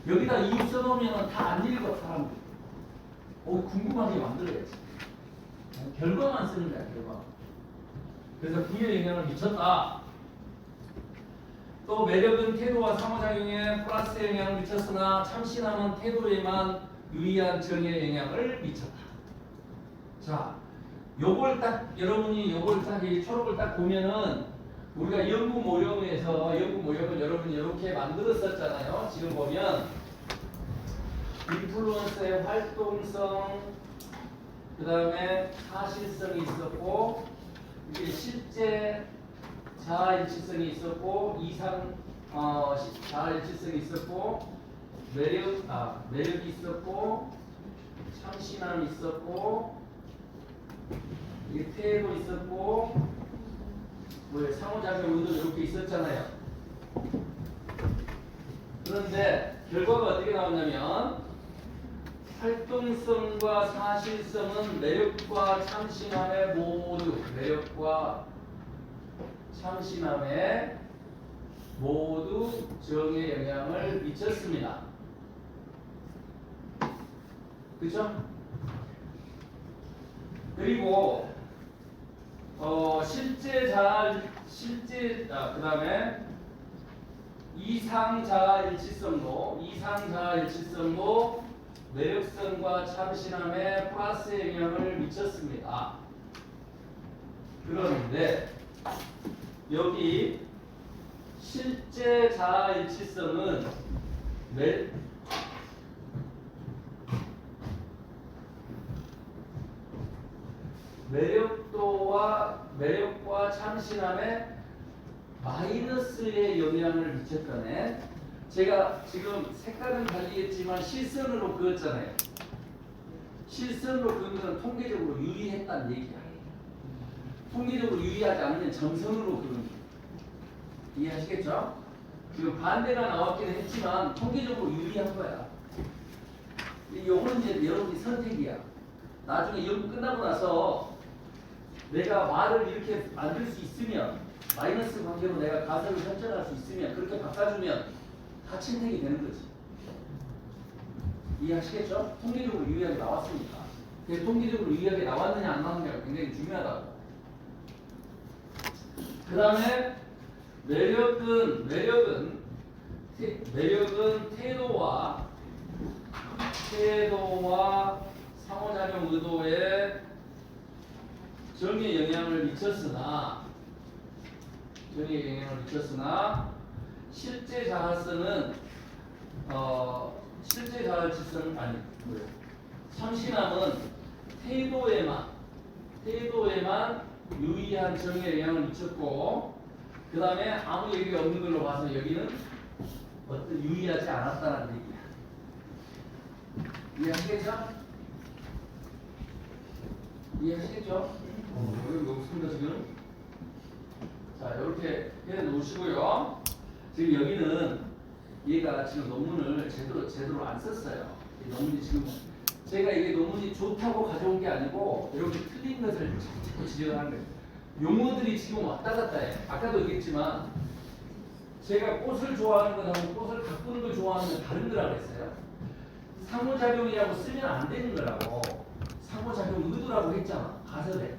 여기다 이유 써놓으면 다 안 읽어 사람들. 궁금하게 만들어야지. 결과만 쓰는 거야 결과. 그래서 부의 영향을 미쳤다. 또 매력은 태도와 상호작용에 플러스 영향을 미쳤으나 참신함은 태도에만 유의한 정의 영향을 미쳤다. 자, 요걸 딱 여러분이 요걸 딱 이 초록을 딱 보면은 우리가 연구 모형에서 연구 모형을 여러분이 이렇게 만들었었잖아요. 지금 보면 인플루언서의 활동성, 그 다음에 사실성이 있었고 이게 실제 자아일치성이 있었고 자아일치성이 있었고 매력이 있었고 참신함이 있었고 이게 태도 있었고 상호작용 의도 이렇게 있었잖아요. 그런데 결과가 어떻게 나왔냐면 활동성과 사실성은 매력과 참신함에 모두 정의 영향을 미쳤습니다. 그렇죠? 그리고 그다음에 이상자일치성도 매력성과 참신함에 플러스 영향을 미쳤습니다. 그런데 여기 실제 자아일치성은 매력과 참신함에 마이너스의 영향을 미쳤다네. 제가 지금 색깔은 달리겠지만 실선으로 그었잖아요. 실선으로 그은 건 통계적으로 유리했다는 얘기야. 통계적으로 유리하지 않으면 정선으로 그은 거야. 이해하시겠죠? 지금 반대가 나왔긴 했지만 통계적으로 유리한 거야. 요거는 이제 여러분이 선택이야. 나중에 연구 끝나고 나서 내가 말을 이렇게 만들 수 있으면 마이너스 관계로 내가 가설을 설정할 수 있으면 그렇게 바꿔주면 다 채택이 되는 거지. 이해하시겠죠? 통계적으로 유의하게 나왔으니까. 근데 통계적으로 유의하게 나왔느냐 안 나왔느냐가 굉장히 중요하다고. 그 다음에 매력은 태도와 상호작용 의도에 정의에 영향을 미쳤으나 실제 자활성은 실제 자활성은 아니 뭐예요? 참신함은 태도에만 유의한 정의에 영향을 미쳤고, 그 다음에 아무 얘기가 없는 걸로 봐서 여기는 어떤 유의하지 않았다는 얘기야. 이해하시겠죠? 이해하시겠죠? 여기 없습니다 지금. 자, 이렇게 해 놓으시고요. 지금 여기는 얘가 지금 논문을 제대로 안 썼어요. 이 논문이 지금 제가 이게 논문이 좋다고 가져온 게 아니고 이렇게 틀린 것을 자꾸 지적을 하는 거예요. 용어들이 지금 왔다 갔다 해. 아까도 얘기했지만 제가 꽃을 좋아하는 것하고 꽃을 가꾸는 걸 좋아하는 건 다른 거라고 했어요. 상호작용이라고 쓰면 안 되는 거라고. 상호작용 의도라고 했잖아. 가설에.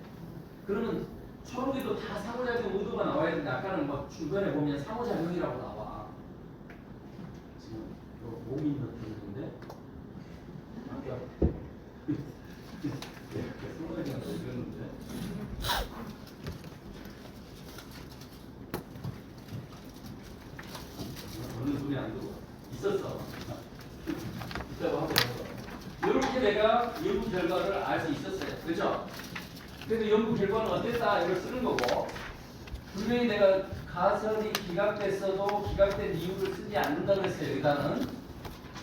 그러면 초록에도 다 상호작용 의도가 나와야 되는데 아까는 막 주변에 보면 상호작용이라고 나와. 지금 몸이 넣었는데 아까 상호작용 이랬는데 저는 눈이 안 들어와. 있었어. 있다고 하고 이렇게 내가 연구 결과를 알 수 있었어요. 그렇죠? 그래서 연구 결과는 어땠다 이걸 쓰는 거고, 분명히 내가 가설이 기각됐어도 기각된 이유를 쓰지 않는다고 했어요. 일단은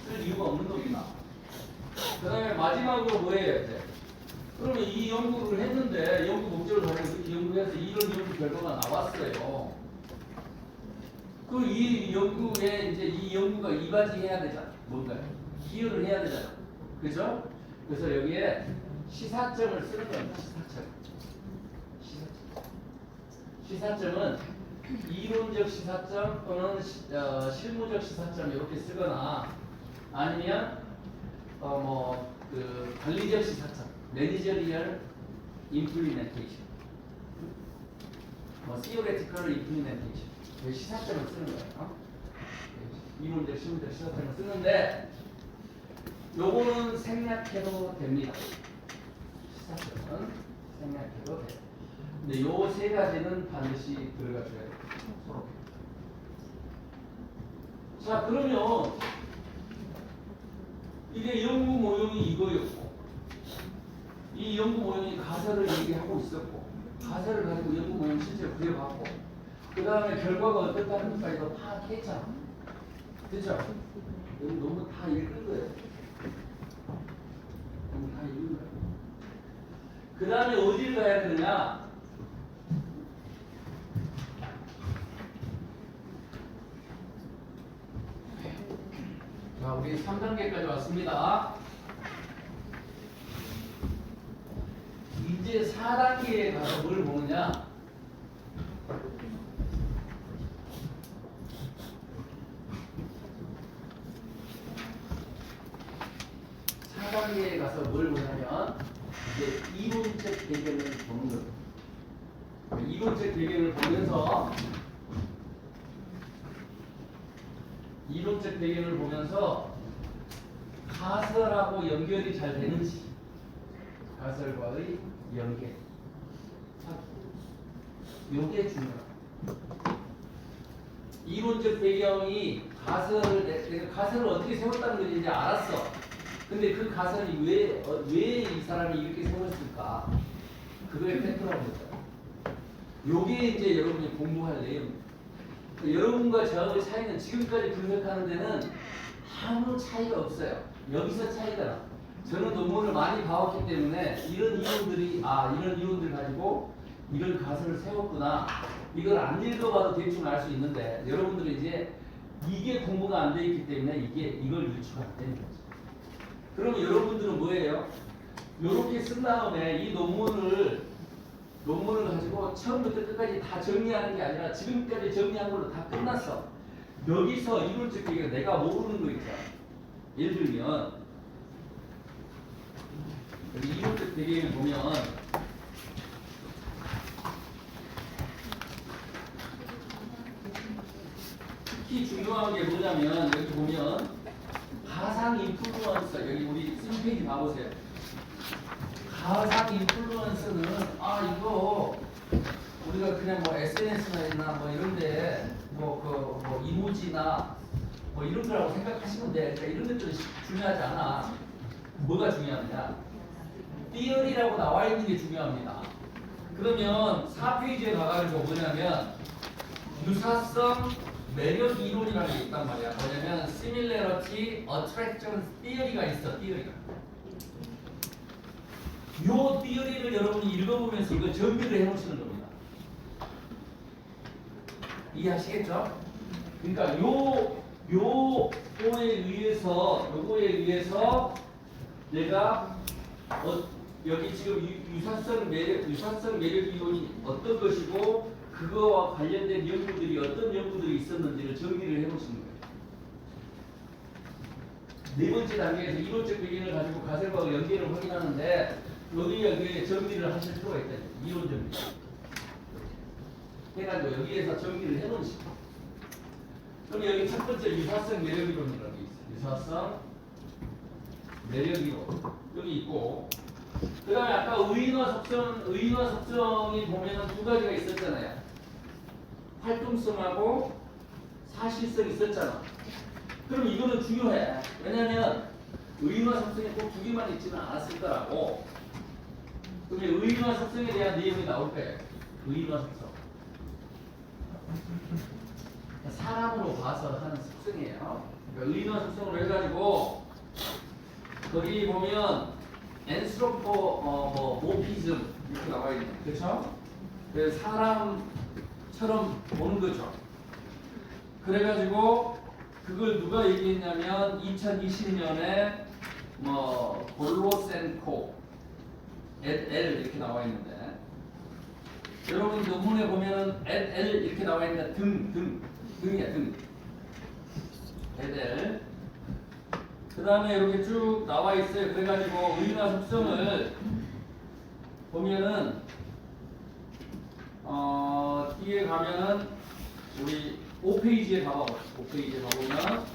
쓸 이유가 없는 겁니다. 그 다음에 마지막으로 뭐예요 이제? 그러면 이 연구를 했는데 연구 목적을 가지고 이렇게 연구해서 이런 연구 결과가 나왔어요. 그 이 연구에 이제 이 연구가 이바지해야 되잖아. 뭔가요? 기여를 해야 되잖아. 그죠? 그래서 여기에 시사점을 쓰는 겁니다. 시사점은 이론적 시사점 또는 실무적 시사점 이렇게 쓰거나 아니면 그 관리적 시사점, 매니저리얼 임플리멘테이션, theoretical implementation, 시사점을 쓰는 거예요. 이론적, 실무적 시사점을 쓰는데 요거는 생략해도 됩니다. 시사점은 생략해도 돼요. 근데 요 세 가지는 반드시 들어가줘야 돼요. 서로. 자, 그러면 이게 연구 모형이 이거였고, 이 연구 모형이 가설을 얘기하고 있었고, 가설을 가지고 연구 모형 실제로 그려봤고, 그 다음에 결과가 어떻다는 것까지도 파악했잖아. 그죠? 여기 너무 다 읽은 거예요. 너무 다 읽은 거예요. 그 다음에 어디를 가야 되느냐? 자, 우리 3단계까지 왔습니다. 이제 4단계에 가서 뭘 보느냐? 4단계에 가서 뭘 보냐면 이제 이론적 배경을 보는 거예요. 이론적 배경을 보면서 가설하고 연결이 잘 되는지, 가설과의 연계, 요게 중요해요. 이론적 배경이 가설을 어떻게 세웠다는 걸 이제 알았어. 근데 그 가설이 왜 이 사람이 이렇게 세웠을까? 그거에 팩트라고 했어요. 요게 이제 여러분이 공부할 내용입니다. 여러분과 저의 차이는 지금까지 분석하는 데는 아무 차이가 없어요. 여기서 차이가 나. 저는 논문을 많이 봐왔기 때문에 이런 이론들 가지고 이런 가설을 세웠구나. 이걸 안 읽어봐도 대충 알 수 있는데 여러분들은 이제 이게 공부가 안 돼 있기 때문에 이걸 유추가 안 되는 거죠. 그러면 여러분들은 뭐예요? 이렇게 쓴 다음에 이 논문을 가지고 처음부터 끝까지 다 정리하는 게 아니라 지금까지 정리한 걸로 다 끝났어. 여기서 이론적 얘기가 내가 모르는 거 있잖아. 예를 들면 여기 이론적 배경을 보면 특히 중요한 게 뭐냐면 여기 보면 가상 인플루언서 여기 우리 쓴 페이지 봐보세요. 가상 인플루언서는 이거 우리가 그냥 뭐 SNS나 뭐 이런데 뭐 이모지나 뭐 이런 거라고 생각하시면 돼. 그러니까 이런 것들은 중요하지 않아. 뭐가 중요하냐? 띠어리라고 나와 있는 게 중요합니다. 그러면 4페이지에 가가지고 뭐냐면 유사성 매력 이론이라는 게 있단 말이야. 뭐냐면 similarity attraction theory가 있어. 띠어리가. 요 띠어리를 여러분이 읽어보면서 이거 정리를 해놓으시는 겁니다. 이해하시겠죠? 그러니까 요거에 의해서 내가 여기 지금 유사성 매력 이론이 어떤 것이고 그거와 관련된 연구들이 어떤 연구들이 있었는지를 정리를 해놓으시는 거예요. 네 번째 단계에서 이론적 배경을 가지고 가설과학 연계를 확인하는데 여기에 정리를 하실 필요가 있다. 이론 정리. 해가지고 여기에서 정리를 해놓으시고. 그럼 여기 첫 번째 유사성 매력 이론이라는 게 있어요. 유사성 매력 이론 여기 있고. 그 다음에 아까 의인화 속성이 보면은 두 가지가 있었잖아요. 활동성하고 사실성 있었잖아. 그럼 이거는 중요해. 왜냐면 의인화 속성이 꼭 두 개만 있지는 않았을 거라고. 그러면 의인화 속성에 대한 내용이 나올 거예요. 의인화 속성. 사람으로 봐서 하는 속성이에요. 그러니까 의인화 속성으로 해가지고 거기 보면 엔스로포모피즘 이렇게 나와 있는 그렇죠? 그래서 사람처럼 보는 거죠. 그래가지고 그걸 누가 얘기했냐면 2020년에 골로센코 et 이렇게 나와 있는데 여러분 논문에 보면은 et 이렇게 나와 있는데 등이야 등 et 그 다음에 이렇게 쭉 나와 있어요. 그래가지고 의인화 속성을 보면은 뒤에 가면은 우리 5페이지에 가봐요. 5페이지에 가보면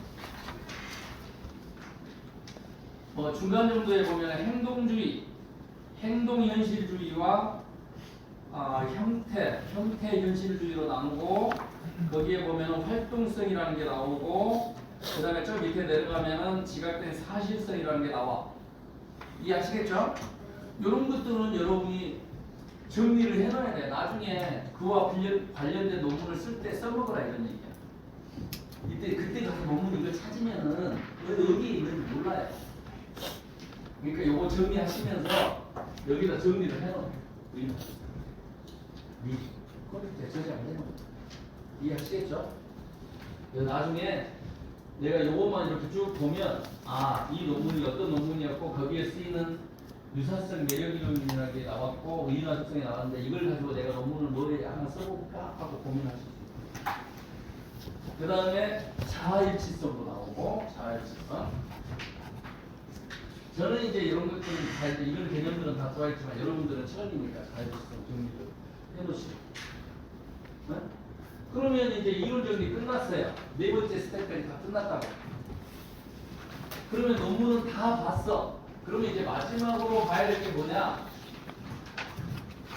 중간 정도에 보면 행동현실주의와 형태현실주의로 나누고 거기에 보면 활동성이라는 게 나오고 그 다음에 저 밑에 내려가면은 지각된 사실성이라는 게 나와. 이해하시겠죠? 이런 것들은 여러분이 정리를 해놔야 돼. 나중에 그와 관련된 논문을 쓸 때 써먹으라 이런 얘기야. 그때 가서 논문 이걸 찾으면은 어디에 있는지 몰라요. 그러니까 요거 정리하시면서 여기다 정리를 해놓은 미리 컴퓨터에 저장을 해놓은 이해하시겠죠? 나중에 내가 요것만 이렇게 쭉 보면 이 논문이 어떤 논문이었고 거기에 쓰이는 유사성 매력 이론이라는 게 나왔고 의인화 속성이 나왔는데 이걸 가지고 내가 논문을 뭐에 하나 써볼까 하고 고민하실 수 있어요. 그 다음에 자아일치성도 나오고 자아일치성. 저는 이제 이런 것들은 다 이런 개념들은 다 좋아했지만 여러분들은 처음이니까 자아일치성 정리를 해놓으시고. 네? 그러면 이제 이론 정리 끝났어요. 네 번째 스텝까지 다 끝났다고. 그러면 논문은 다 봤어. 그러면 이제 마지막으로 봐야 될 게 뭐냐?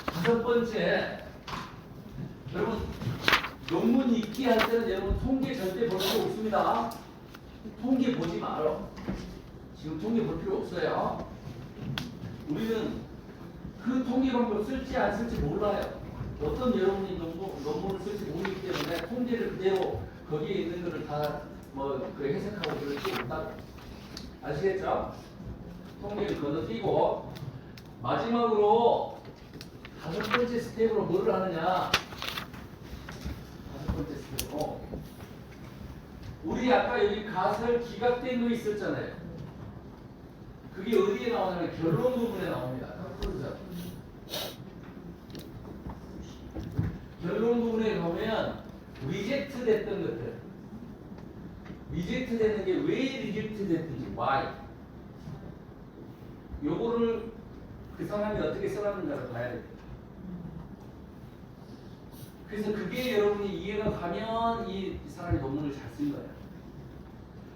다섯 번째, 여러분 논문 읽기 할 때는 여러분 통계 절대 볼 필요 없습니다. 통계 보지 말어. 지금 통계 볼 필요 없어요. 우리는 그 통계 방법 쓸지 안 쓸지 몰라요. 어떤 여러분이 논문을 쓸지 모르기 때문에 통계를 그대로 거기에 있는 거를 다 해석하고 그럴 수 없다고. 아시겠죠? 통계를 건너뛰고 마지막으로 다섯 번째 스텝으로 뭐를 하느냐? 다섯 번째 스텝으로 우리 아까 여기 가설 기각된 거 있었잖아요. 그게 어디에 나오냐면 결론 부분에 나옵니다. 결론 부분에 보면 리젝트 됐던 것들 리젝트 되는 게 왜 리젝트 됐든지 why 요거를 그 사람이 어떻게 써놨는가를 봐야 돼요. 그래서 그게 여러분이 이해가 가면 이 사람이 논문을 잘 쓴 거예요.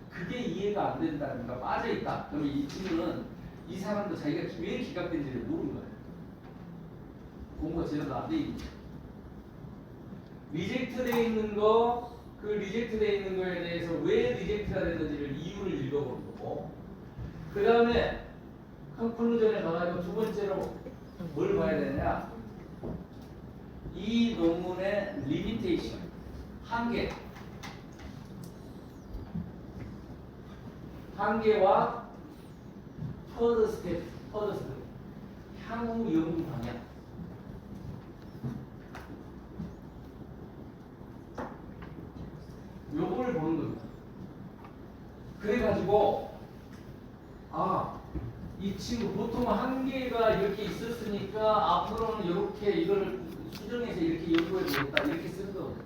그게 이해가 안 된다니까 빠져있다. 그러면 이 친구는 이 사람도 자기가 왜 기각된지를 모르는 거예요. 공부가 제대로 안 돼 있는 거예요. 리젝트 돼 있는 거, 그 리젝트 돼 있는 거에 대해서 왜 리젝트가 됐는지를 이유를 읽어보는 거고, 그 다음에 컨클루전에 가가지고 두 번째로 뭘 봐야 되느냐, 이 논문의 리미테이션, 한계와 퍼더 스텝, 향후 연구 방향. 요거를 보는 겁니다. 그래가지고 이 친구 보통 한계가 이렇게 있었으니까 앞으로는 이렇게 이걸 수정해서 이렇게 연구해 보겠다 이렇게 쓰는 거거든요.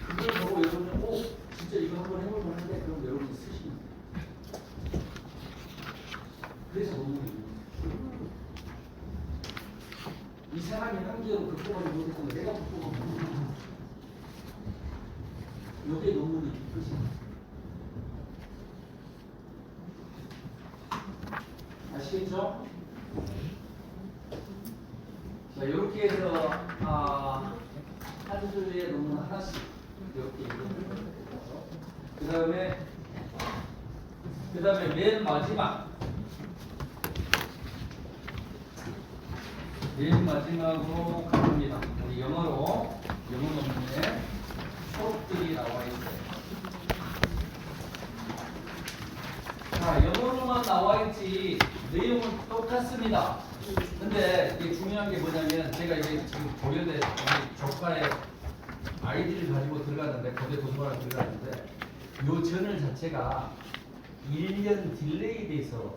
그걸 보고 여러분은 진짜 이거 한번 해볼 만한데 그럼 여러분이 쓰시면 돼요. 그래서 논문이 이 사람이 한계로 극복하지 못했으면 내가 극복하면 요게 논문이 끝이야. 아시겠죠? 자, 이렇게 해서 한 줄의 논문 하나씩 이렇게 읽어드리면 되고요. 그 다음에 맨 마지막으로 가봅니다. 우리 영어 논문에 수업들이 나와 있어요. 자, 영어로만 나와 있지 내용은 똑같습니다. 근데 이게 중요한 게 뭐냐면 제가 이게 지금 고려대 우리 조카의 아이디를 가지고 들어갔는데 고대 동부랑 들어갔는데 요 저널 자체가 1년 딜레이 돼서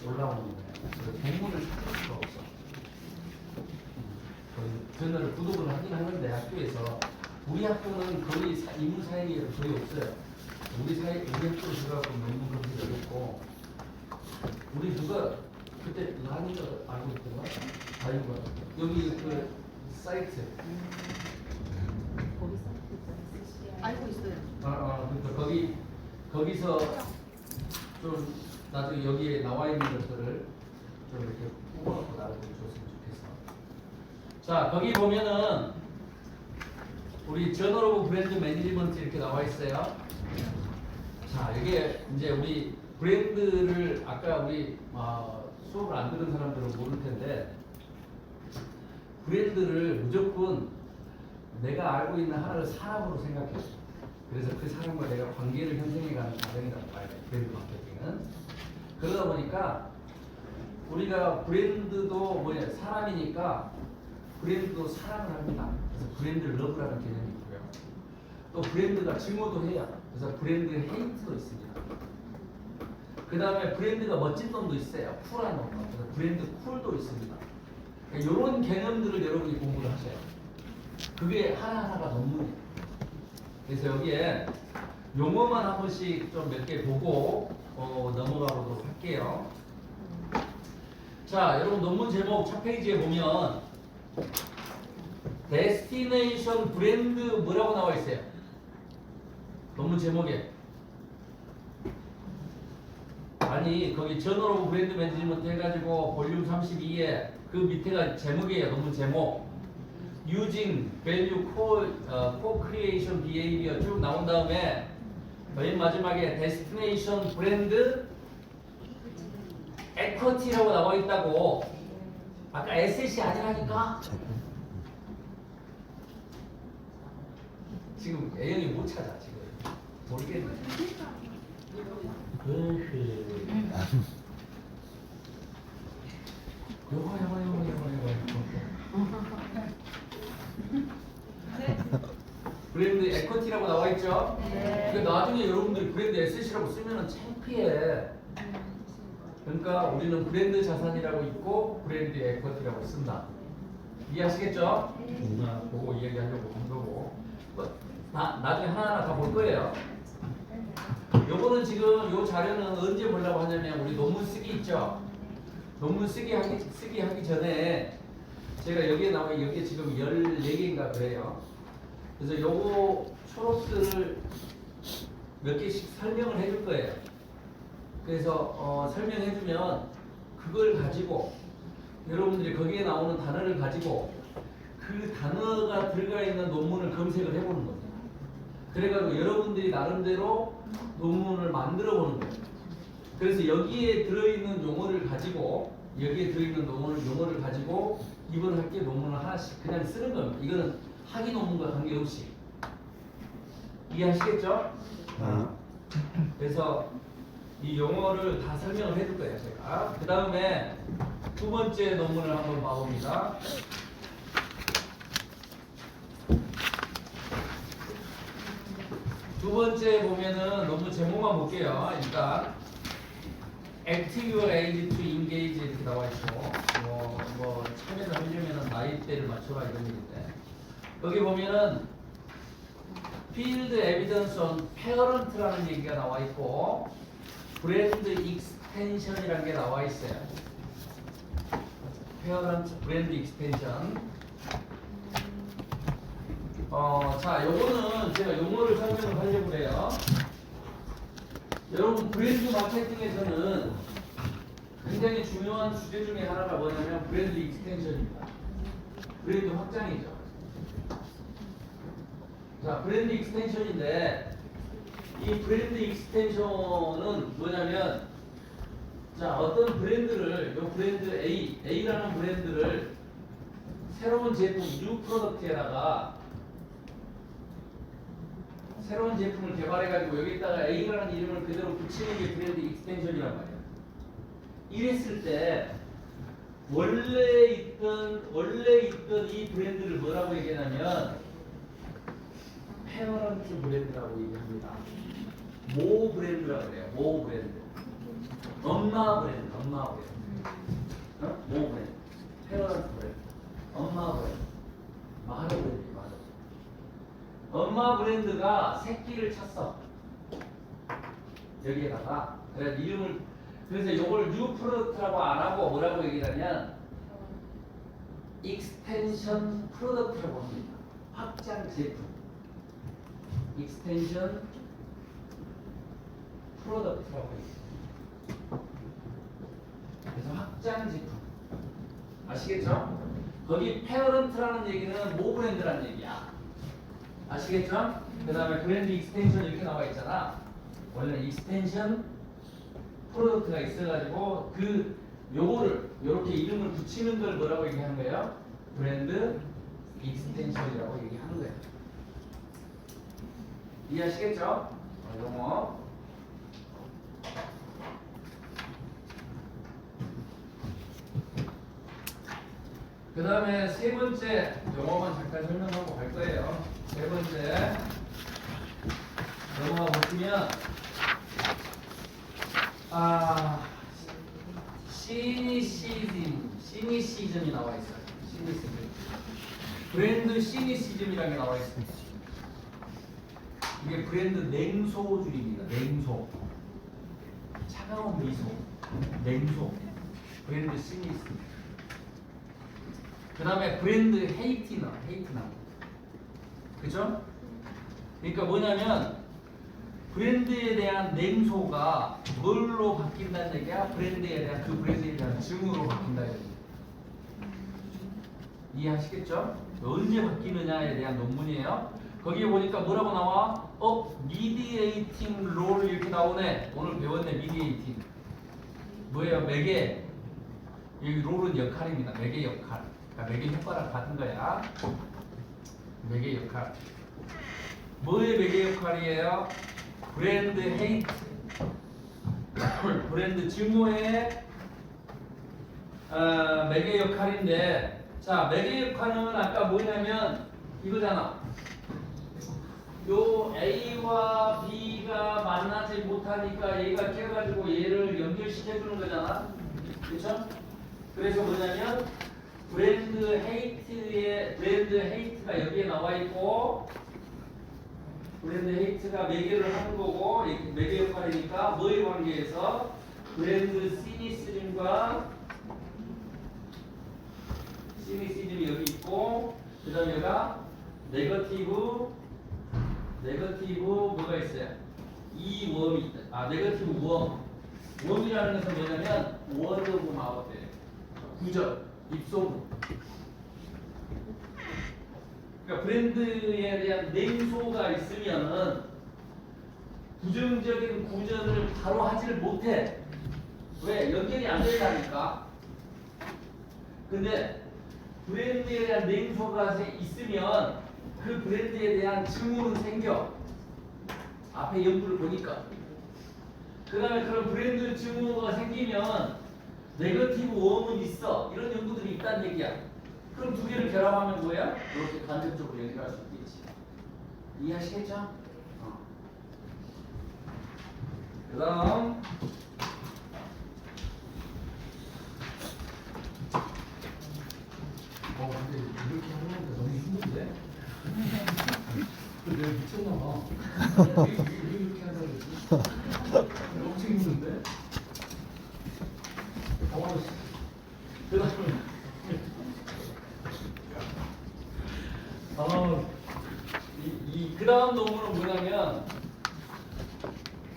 올라오는 거예요. 그래서 본문을 찾을 수가 없어. 저널을 구독을 하긴 하는데 학교에서 우리 학교는 거의 인문사회계가 거의 없어요. 우리 학교로 들어가고 논문 검색이 어렵고 우리 누가 그때 라는 거 알고 있더라? 아이고 여기 그 사이트 알고 있어요. 그러니까 거기서 좀 나중에 여기에 나와 있는 것들을 좀 이렇게 뽑아놓고 나를 줬으면 좋겠어. 자, 거기 보면은 우리 저널 오브 브랜드 매니지먼트 이렇게 나와 있어요. 자, 이게 이제 우리 브랜드를 아까 우리 수업을 안 들은 사람들은 모를 텐데 브랜드를 무조건 내가 알고 있는 하나를 사람으로 생각해요. 그래서 그 사람과 내가 관계를 형성해가는 과정이라고 봐야 돼요. 브랜드 마케팅은. 그러다 보니까 우리가 브랜드도 사람이니까 브랜드도 사랑을 합니다. 그래서 브랜드 러브라는 개념이 있고요. 또 브랜드가 증오도 해요. 그래서 브랜드 헤이트도 있습니다. 그 다음에 브랜드가 멋진 놈도 있어요. 쿨한 놈. 그래서 브랜드 쿨도 있습니다. 이런 개념들을 여러분이 공부를 하셔요. 그게 하나하나가 논문이에요. 그래서 여기에 용어만 한 번씩 좀 몇 개 보고 넘어가 보도록 할게요. 자, 여러분 논문 제목 첫 페이지에 보면 데스티네이션 브랜드 뭐라고 나와 있어요? 논문 제목에. 아니 거기 저널 오브 브랜드 매니지먼트 해가지고 볼륨 32에 그 밑에가 제목이에요. 논문 제목. Using Value Co-Creation Behavior 쭉 나온 다음에 맨 마지막에 Destination Brand Equity라고 나와 있다고. 아까 에셋이 아니라니까. 지금 A형이 못 찾아 지금. 모르겠네. 요거. 브랜드 에쿼티라고 나와 있죠? 네. 근데 나중에 여러분들이 브랜드 에셋이라고 쓰면은 창피해. 그러니까 우리는 브랜드 자산이라고 있고 브랜드 에쿼티라고 쓴다. 이해하시겠죠? 보고 이야기하려고 한 거고. 나중에 하나하나 다 볼 거예요. 요거는 지금 요 자료는 언제 보려고 하냐면 우리 논문 쓰기 있죠. 논문 쓰기 하기 전에 제가 여기에 나와 여기 지금 14개인가 그래요. 그래서 요거 초록들을 몇 개씩 설명을 해줄 거예요. 그래서 설명해주면 그걸 가지고 여러분들이 거기에 나오는 단어를 가지고 그 단어가 들어가 있는 논문을 검색을 해보는 거죠. 그래가지고 여러분들이 나름대로 논문을 만들어 보는 거예요. 그래서 여기에 들어있는 용어를 가지고 용어를 가지고 이번 학기에 논문을 하나씩 그냥 쓰는 겁니다. 이거는 학위 논문과 관계없이 이해하시겠죠? 그래서 이 용어를 다 설명을 해줄 거예요, 제가. 그 다음에 두 번째 논문을 한번 봐봅니다. 두 번째 보면은 논문 제목만 볼게요. 일단 Active Age to Engage 이렇게 나와 있고 뭐 참여를 하려면은 나이대를 맞춰라 이런 얘기인데 여기 보면은 Field Evidence on Parent라는 얘기가 나와 있고 브랜드 익스텐션이라는 게 나와 있어요. 페어런트 브랜드 익스텐션. 자, 요거는 제가 용어를 설명을 하려고 해요. 여러분 브랜드 마케팅에서는 굉장히 중요한 주제 중에 하나가 뭐냐면 브랜드 익스텐션입니다. 브랜드 확장이죠. 자, 브랜드 익스텐션인데 이 브랜드 익스텐션은 뭐냐면 자, 어떤 브랜드를 요 브랜드 A라는 브랜드를 새로운 제품 뉴 프로덕트에다가 새로운 제품을 개발해가지고 여기다가 A라는 이름을 그대로 붙이는 게 브랜드 익스텐션이란 말이에요. 이랬을 때 원래 있던 이 브랜드를 뭐라고 얘기하냐면 페어런트 브랜드라고 얘기합니다. 모 브랜드라고 그래요. 모 브랜드. 엄마 브랜드. 모 브랜드. 페어런트 브랜드. 엄마 브랜드. 마더 브랜드. 엄마 브랜드가 새끼를 찼어. 여기에다가 그래서 이걸 뉴 프로덕트라고 안 하고 뭐라고 얘기하냐면 익스텐션 프로덕트라고 합니다. 확장 제품. 익스텐션 프로덕트라고 해요. 그래서 확장 제품. 아시겠죠? 거기 페어런트라는 얘기는 모 브랜드라는 얘기야. 아시겠죠? 그 다음에 브랜드 익스텐션 이렇게 나와 있잖아. 원래 익스텐션 프로덕트가 있어가지고 요거를 요렇게 이름을 붙이는 걸 뭐라고 얘기하는 거예요? 브랜드 익스텐션이라고 얘기하는 거예요. 이해하시겠죠? 용어. 그 다음에 세 번째 용어만 잠깐 설명하고 갈 거예요. 세 번째 용어 보시면 시니시즘이 나와 있어요. 시니시즘. 브랜드 시니시즘이라는 게 나와 있습니다. 이게 브랜드 냉소주의입니다. 냉소. 차가운 미소. 냉소. 브랜드 시니시즘. 그 다음에 브랜드 헤이트너. 그죠? 그러니까 뭐냐면 브랜드에 대한 냉소가 뭘로 바뀐다는 얘기야? 브랜드에 대한 그 브랜드에 대한 증오로 바뀐다는 얘기야. 이해하시겠죠? 언제 바뀌느냐에 대한 논문이에요. 거기에 보니까 뭐라고 나와? 미디에이팅 롤 이렇게 나오네. 오늘 배웠네. 미디에이팅. 뭐예요? 매개. 이 롤은 역할입니다. 매개 역할. 그러니까 매개 효과랑 같은 거야. 매개 역할. 뭐의 매개 역할이에요? 브랜드 헤이트. 브랜드 증오의 매개 역할인데, 자, 매개 역할은 아까 뭐냐면 이거잖아. 요 A와 B가 만나지 못하니까 얘가 껴가지고 얘를 연결시켜주는 거잖아. 그렇죠? 그래서 뭐냐면 브랜드 헤이트가 여기에 나와 있고 브랜드 헤이트가 매개를 하는 거고 매개 역할이니까 뭐의 관계에서 브랜드 시니시즘과 시니시즘이 여기 있고 그 다음에 여기가 네거티브 뭐가 있어요? 이 웜이 있다. 네거티브 웜. 웜이라는 것은 뭐냐면 워드 오브 마우스예요. 구절, 입소문. 그러니까 브랜드에 대한 냉소가 있으면은 부정적인 구절을 바로 하지를 못해. 왜? 연결이 안 된다니까. 근데 브랜드에 대한 냉소가 있으면 그 브랜드에 대한 증오는 생겨. 앞에 연구를 보니까. 그 다음에 그런 브랜드 증오가 생기면 네거티브 웜은 있어. 이런 연구들이 있다는 얘기야. 그럼 두 개를 결합하면 뭐야? 이렇게 간접적으로 연결할 수 있겠지. 이해하시겠죠? 그 다음 근데 이렇게 하는 게 너무 힘든데? 내가 미쳤나 봐. 왜 이렇게 한다고 그러지? 엄청 힘든데? 그 다음에 그 다음 논문은 뭐냐면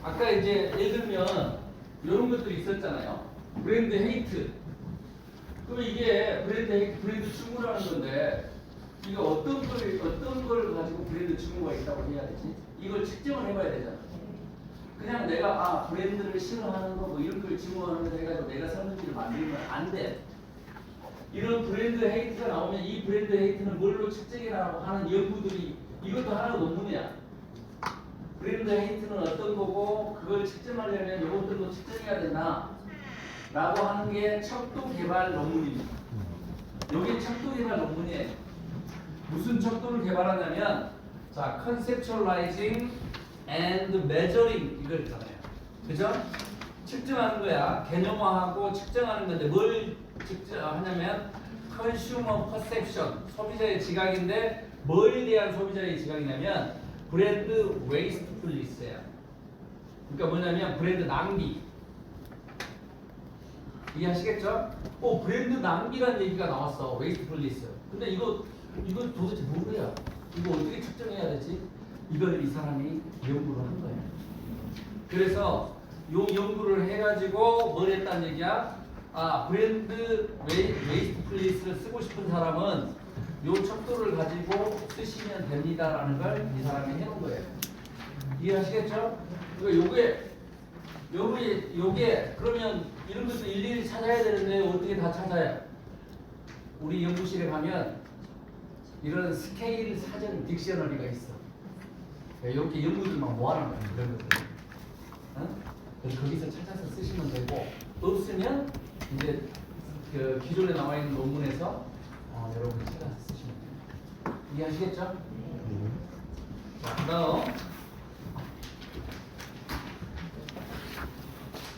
아까 이제 예를 들면 이런 것들이 있었잖아요. 브랜드 헤이트. 그럼 이게 브랜드 증오라는 건데 이거 어떤 걸 가지고 브랜드 증오가 있다고 해야 되지? 이걸 측정을 해봐야 되잖아. 그냥 내가 브랜드를 싫어하는 거 뭐 이런 걸 증오하는 거 해가지고 내가 설문지를 만들면 안 돼. 이런 브랜드 헤이트가 나오면 이 브랜드 헤이트는 뭘로 측정이라고 하는 연구들이 이것도 하나의 논문이야. 브랜드 헤이트는 어떤 거고 그걸 측정하려면 이것들도 측정해야 된다 라고 하는 게 척도 개발 논문입니다. 이게 척도 개발 논문이에요. 무슨 척도를 개발하냐면 자, conceptualizing and measuring 이걸 있잖아요. 그죠? 측정하는 거야. 개념화하고 측정하는 건데 뭘 측정하냐면 consumer perception 소비자의 지각인데 뭐에 대한 소비자의 지각이냐면 브랜드 wastefulness야. 그러니까 뭐냐면 브랜드 낭비. 이해하시겠죠? 브랜드 낭비라는 얘기가 나왔어. wastefulness. 근데 이거 도대체 뭐야? 이거 어떻게 측정해야 되지? 이걸 이 사람이 연구를 한 거야. 그래서 요 연구를 해가지고 뭘 했다는 얘기야? 브랜드 wastefulness를 쓰고 싶은 사람은 요 척도를 가지고 쓰시면 됩니다라는 걸 이 사람이 해놓은 거예요. 이해하시겠죠? 그러니까 요게 그러면 이런 것도 일일이 찾아야 되는데 어떻게 다 찾아요? 우리 연구실에 가면 이런 스케일 사전 딕셔너리가 있어. 이렇게 연구들만 모아놓은 거야. 이런 것들. 그래서 거기서 찾아서 쓰시면 되고 없으면 이제 그 기존에 나와 있는 논문에서 여러분이 찾아서 쓰시면 돼요. 이해하시겠죠? 자,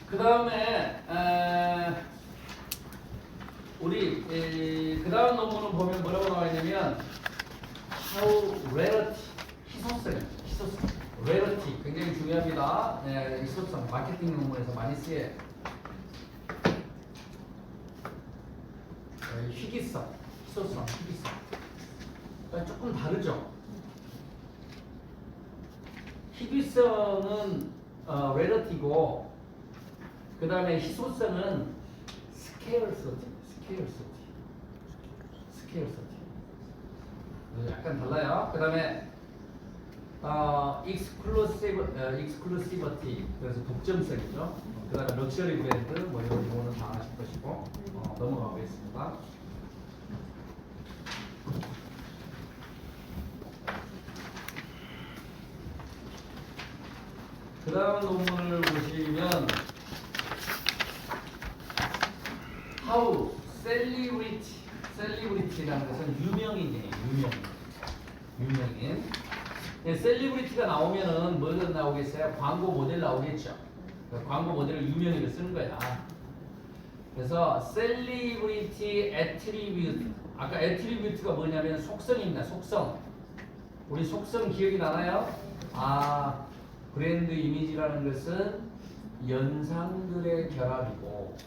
그 다음에 우리 그 다음 논문을 보면 뭐라고 나와 있냐면 how rarity 희소성 rarity 굉장히 중요합니다. 희소성 마케팅 논문에서 많이 쓰여요. 희귀성 희소성 희귀성 조금 다르죠. 희귀성은 rarity고 그 다음에 희소성은 scarcity. 약간 달라요. 그 다음에 exclusivity 그래서 독점성이죠. 그 다음에 럭셔리 브랜드 뭐 이런 거는 다 아실 것이고 넘어가 보겠습니다. 그 다음 논문을 보시면 how celebrity라는 것은 유명인이에요. 유명인. 셀리브리티가 나오면은 뭐가 나오겠어요? 광고 모델 나오겠죠. 광고 모델을 유명인을 쓰는 거야. 그래서 셀리브리티 애트리뷰트. 아까 애트리뷰트가 뭐냐면 속성입니다. 속성. 우리 속성 기억이 나나요? 아, 브랜드 이미지라는 것은 연상들의 결합이고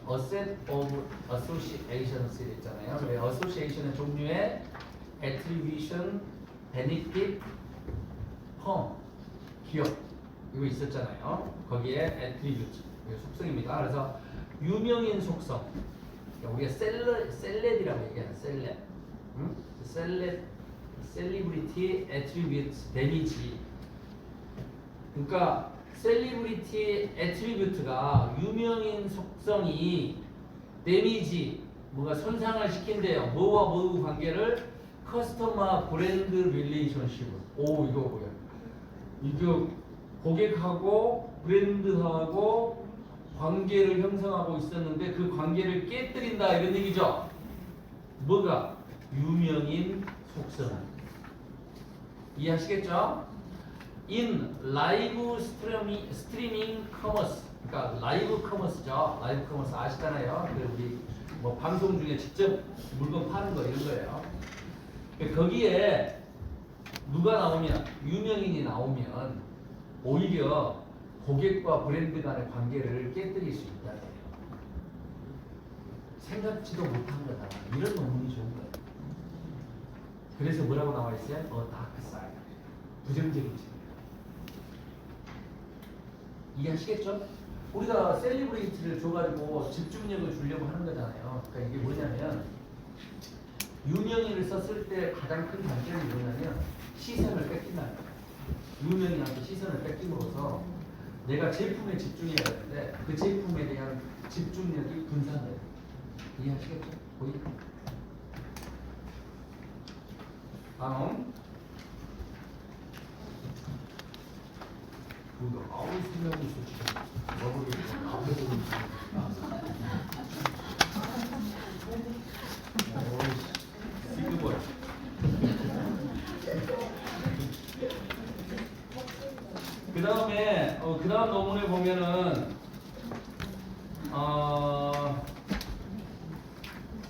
A set of associations 있잖아요. 그래, association의 종류의 attribution, benefit, form, 기업 이거 있었잖아요. 거기에 attribute 이거 속성입니다. 그래서 유명인 속성, 우리가 셀렙이라고 얘기하는 셀렙, 응? 셀리브리티 애트리뷰트 데미지. 그러니까 셀리브리티 애트리뷰트가 유명인 속성이 데미지 뭐가 손상을 시킨대요. 뭐와 뭐 관계를 커스터머 브랜드 릴레이션십을. 오 이거 뭐야? 이거 고객하고 브랜드하고 관계를 형성하고 있었는데 그 관계를 깨뜨린다 이런 얘기죠. 뭐가? 유명인 속성. 이해하시겠죠? In live streaming commerce, 그러니까 라이브 커머스죠. 라이브 커머스 아시잖아요. 우리 뭐 방송 중에 직접 물건 파는 거 이런 거예요. 거기에 누가 나오면 유명인이 나오면 오히려 고객과 브랜드 간의 관계를 깨뜨릴 수 있다. 생각지도 못한 거다. 이런 논문이 좋은 거예요. 그래서 뭐라고 나와 있어요? 다크 사이드. 부정적인 측면. 이해하시겠죠? 우리가 셀리브리티를 줘가지고 집중력을 주려고 하는 거잖아요. 그러니까 이게 뭐냐면 유명인을 썼을 때 가장 큰 단점이 뭐냐면 시선을 뺏긴다는 거예요. 유명인한테 시선을 뺏김으로써 내가 제품에 집중해야 되는데 그 제품에 대한 집중력이 분산돼요. 이해하시겠죠? 보이? 다음 우리가 아무 생각이 있어 지금 뭐를 앞에서 시그버야. 그 다음에 그 다음 논문에 보면은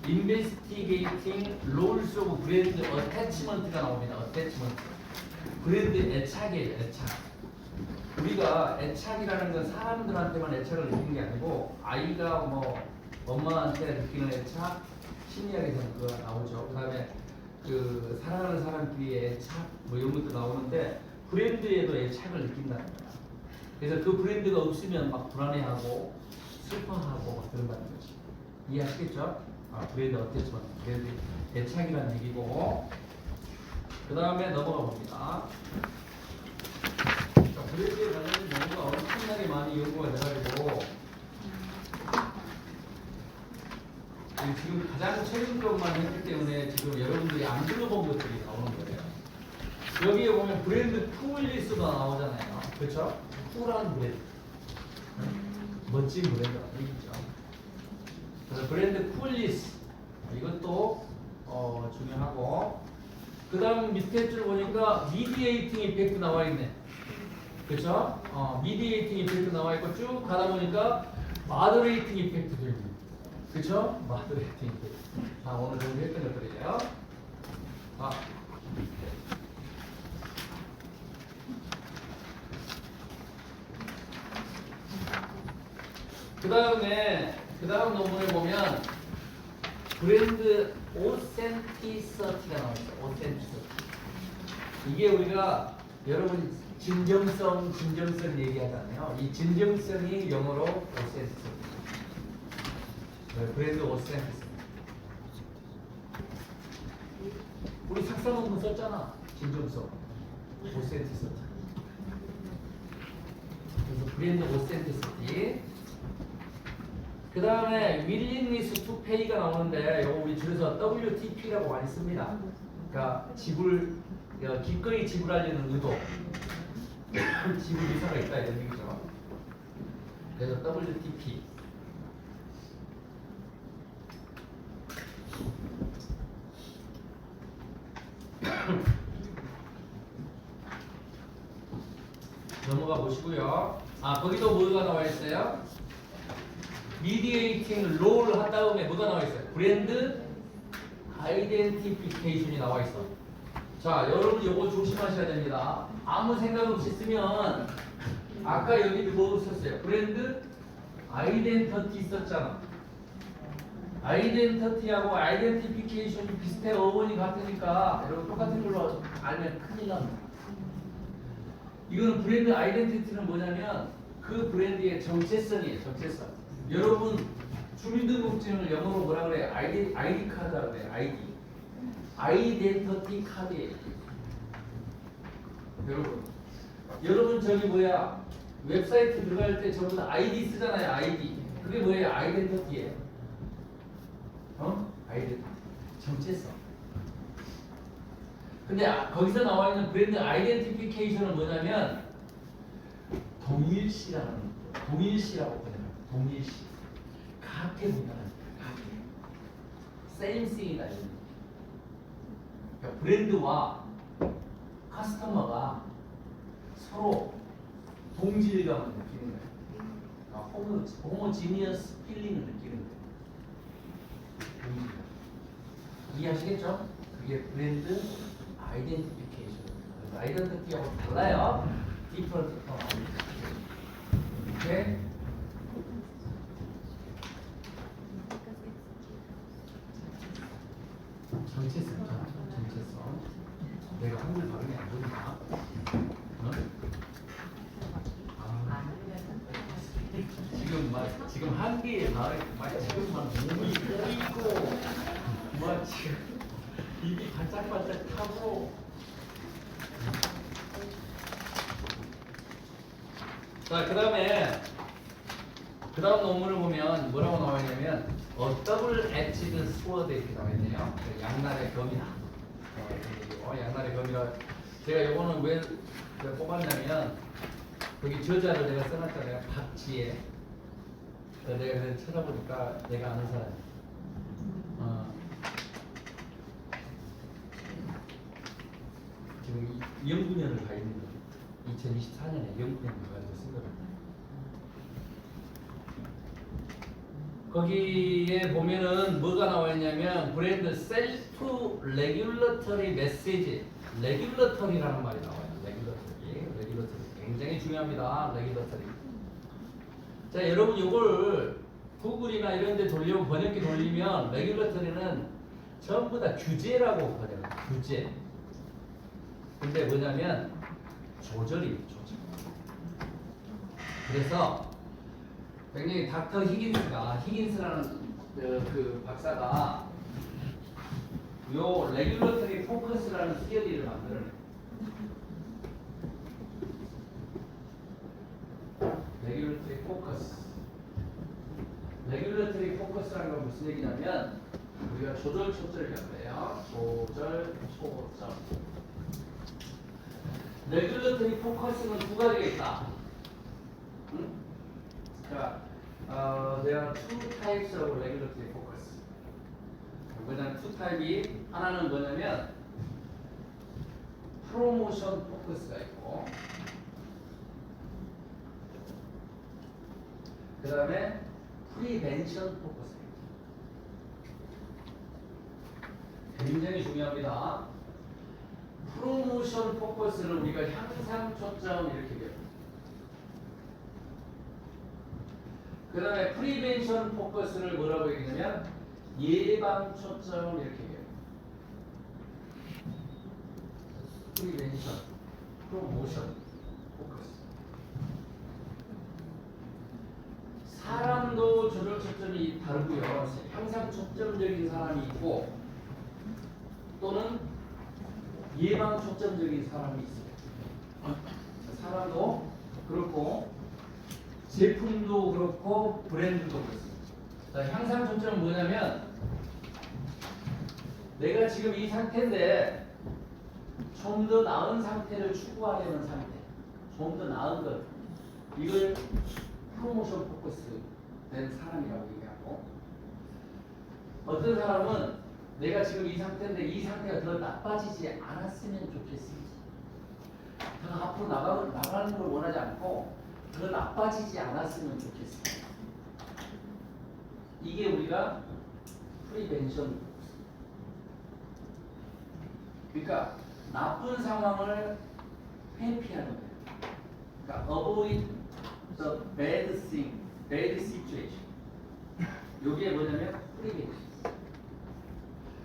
investigating roles of brand attachment가 나옵니다. attachment. 브랜드 애착이에요. 애착. 우리가 애착이라는 건 사람들한테만 애착을 느끼는 게 아니고 아이가 뭐 엄마한테 느끼는 애착, 심리학에서는 그거 나오죠. 그 다음에 그 사랑하는 사람끼리의 애착 뭐 이런 것도 나오는데 브랜드에도 애착을 느낀다는 거야. 그래서 그 브랜드가 없으면 막 불안해하고 슬퍼하고 막 그런다는 거지. 이해하시겠죠? 브랜드 어땠지만 브랜드 애착이라는 얘기고. 그 다음에 넘어가 봅니다. 자, 브랜드에 관련된 연구가 엄청나게 많이 연구가 돼가지고 지금 가장 최근 것만 했기 때문에 지금 여러분들이 안 들어본 것들이 나오는 거예요. 여기에 보면 브랜드 쿨리스가 나오잖아요. 그렇죠? 쿨한 브랜드, 멋진 브랜드가 있죠. 그래서 브랜드 쿨리스 이것도 중요하고, 그 다음 밑에 줄 보니까 미디에이팅 이펙트 나와 있네. 그렇죠? 미디에이팅 이펙트 나와 있고 쭉 가다 보니까 마더레이팅 이펙트도 있네. 그렇죠? 마더레이팅 이펙트. 오늘 공부했던 것들이에요. 그 다음 논문에 보면 브랜드 오센티서티가 나와있어요. 오센티서티. 이게 우리가 여러분 진정성 얘기하잖아요. 이 진정성이 영어로 오센티서티. 브랜드 오센티서티. 우리 석사 논문 썼잖아. 진정성. 오센티서티. 그래서 브랜드 오센티서티. 그 다음에 willingness to pay가 나오는데 이거 우리 줄여서 WTP라고 많이 씁니다. 그러니까 기꺼이 지불하려는 의도, 지불 의사가 있다 이런 얘기죠. 그래서 WTP. 넘어가 보시고요. 거기도 뭐가 나와 있어요? 미디에이팅 롤 한 다음에 뭐가 나와 있어요? 브랜드 아이덴티피케이션이 나와 있어. 자, 여러분 요거 조심하셔야 됩니다. 아무 생각 없이 쓰면 아까 여기도 뭐 썼어요? 브랜드 아이덴티티 썼잖아. 아이덴티티하고 아이덴티피케이션이 비슷해 어원이 같으니까 여러분 똑같은 걸로 알면 큰일 납니다. 이거는 브랜드 아이덴티티는 뭐냐면 그 브랜드의 정체성이에요. 정체성. 여러분 주민등록증을 영어로 뭐라 그래요? 아이디 카드라고 그래요. 아이디. 아이덴티티 카드예요. 여러분 저기 뭐야 웹사이트 들어갈 때 전부 다 아이디 쓰잖아요. 아이디. 그게 뭐예요? 아이덴티티예요. 아이덴티티. 정체성. 근데 거기서 나와 있는 브랜드 아이덴티피케이션은 뭐냐면 동일시라는 거. 동일시라고 보내요. 동일시. 같게 본다는 거예요. 같게. same thing이다. 그러니까 브랜드와 커스터머가 서로 동질감을 느끼는 거예요. 호모지니어스 필링을 느끼는 거예요. 동질감. 이해하시겠죠? 그게 브랜드 아이덴티피케이션. 아이덴티티하고 달라요. 디퍼런트 컴. 오케이? 정체성. 내가 한글 발음이 안 좋나? 지금 한국에 지금 막 몸이 꼬이고 막 지금 입이 반짝반짝 타고. 자, 그 다음 논문을 보면 뭐라고 나와 있냐면 더블 엣지드 스워드 이렇게 나와 있네요. 양날의 검이다. 양날의 검이라. 제가 요거는 왜 뽑았냐면 여기 저자를 내가 써놨잖아요. 박지혜. 내가 그냥 찾아보니까 내가 아는 사람. 지금 연구년을 가 있는 거예요. 2024년에 연구년을 가지고 쓴 겁니다. 거기에 보면은 뭐가 나와 있냐면 브랜드 셀프 레귤러터리 메시지. 레귤러터리라는 말이 나와요. 레귤러터리 굉장히 중요합니다. 레귤러터리. 자, 여러분 이걸 구글이나 이런 데 돌리면 번역기 돌리면 레귤러터리는 전부 다 규제라고 번역해요. 규제. 근데 뭐냐면 조절이에요. 조절. 그래서 굉장히 닥터 히긴스라는 그 박사가 요 레귤러터리 포커스라는 시어리를 만들어내요. 레귤러터리 포커스. 레귤러터리 포커스라는 건 무슨 얘기냐면 우리가 조절 초점이라고 해요. 조절 초점. 레귤러터리 포커스는 두 가지가 있다. 응? 자, there are two types of regulatory focus. 뭐냐면 two 타입이 하나는 뭐냐면 프로모션 포커스가 있고, 그 다음에 프리벤션 포커스가 있고. 굉장히 중요합니다. 프로모션 포커스는 우리가 향상 초점 이렇게 돼요. 그 다음에 프리벤션 포커스를 뭐라고 얘기하냐면 예방 초점을 이렇게 해요. 프리벤션, 프로모션 포커스. 사람도 조절 초점이 다르고요. 향상 초점적인 사람이 있고 또는 예방 초점적인 사람이 있어요. 사람도 그렇고 제품도 그렇고 브랜드도 그렇습니다. 자, 향상 초점은 뭐냐면 내가 지금 이 상태인데 좀 더 나은 상태를 추구하려는 상태, 좀 더 나은 것, 이걸 프로모션 포커스 된 사람이라고 얘기하고, 어떤 사람은 내가 지금 이 상태인데 이 상태가 더 나빠지지 않았으면 좋겠습니다. 더 앞으로 나가는 걸 원하지 않고 더 나빠지지 않았으면 좋겠습니다. 이게 우리가 프리벤션. 그러니까 나쁜 상황을 회피하는 거예요. 그러니까 avoid the bad thing, bad situation. 여기에 뭐냐면 프리벤션.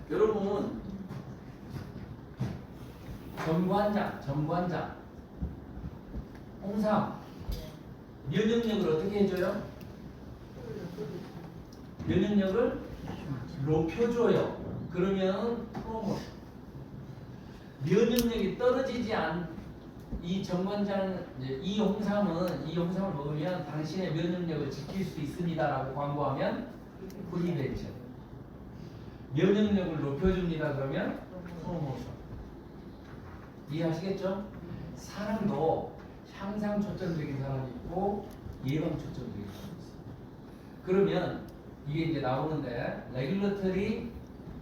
여러분 전관장, 홍삼 면역력을 어떻게 해줘요? 면역력을 높여줘요. 그러면 프로모션. 면역력이 떨어지지 이 정관장, 이 홍삼을 먹으면 당신의 면역력을 지킬 수 있습니다라고 광고하면 프리벤션. 면역력을 높여줍니다. 그러면 프로모션. 이해하시겠죠? 사람도 향상 초점적인 사람이 있고 예방 초점적인 사람이 있어요. 그러면 이게 이제 나오는데 레귤러터리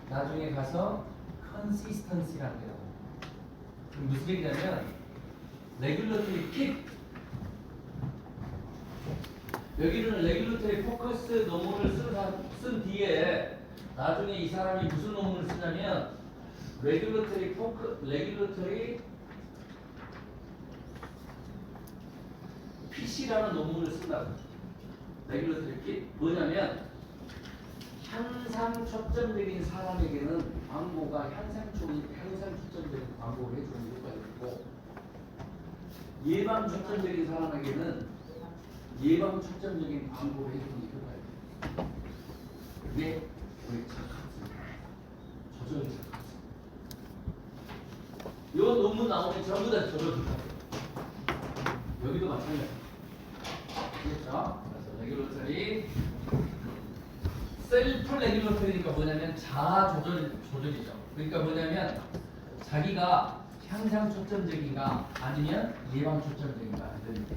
나중에 가서 컨시스턴시라는 게 나와요. 그럼 무슨 얘기냐면 레귤러터리 킥 여기는 레귤러터리 포커스 논문을 쓴 뒤에 나중에 이 사람이 무슨 논문을 쓰냐면 레귤러터리 PC라는 논문을 쓴다고. 레귤러터리 킥 뭐냐면 향상 초점적인 사람에게는 광고가 향상 초점적인 광고를 해주는 효과가 있고 예방 초점적인 사람에게는 예방 초점적인 광고를 해주는 효과가 있고 그게 우리 착각입니다. 조절이 착각. 이 논문 나오면 전부 다 조절입니다. 여기도 마찬가지입니다. 그렇죠? 그래서 레귤러터리 셀프 레귤러터리니까 뭐냐면 자아 조절이죠. 그러니까 뭐냐면 자기가 향상 초점적인가 아니면 예방 초점적인가 이런 얘기.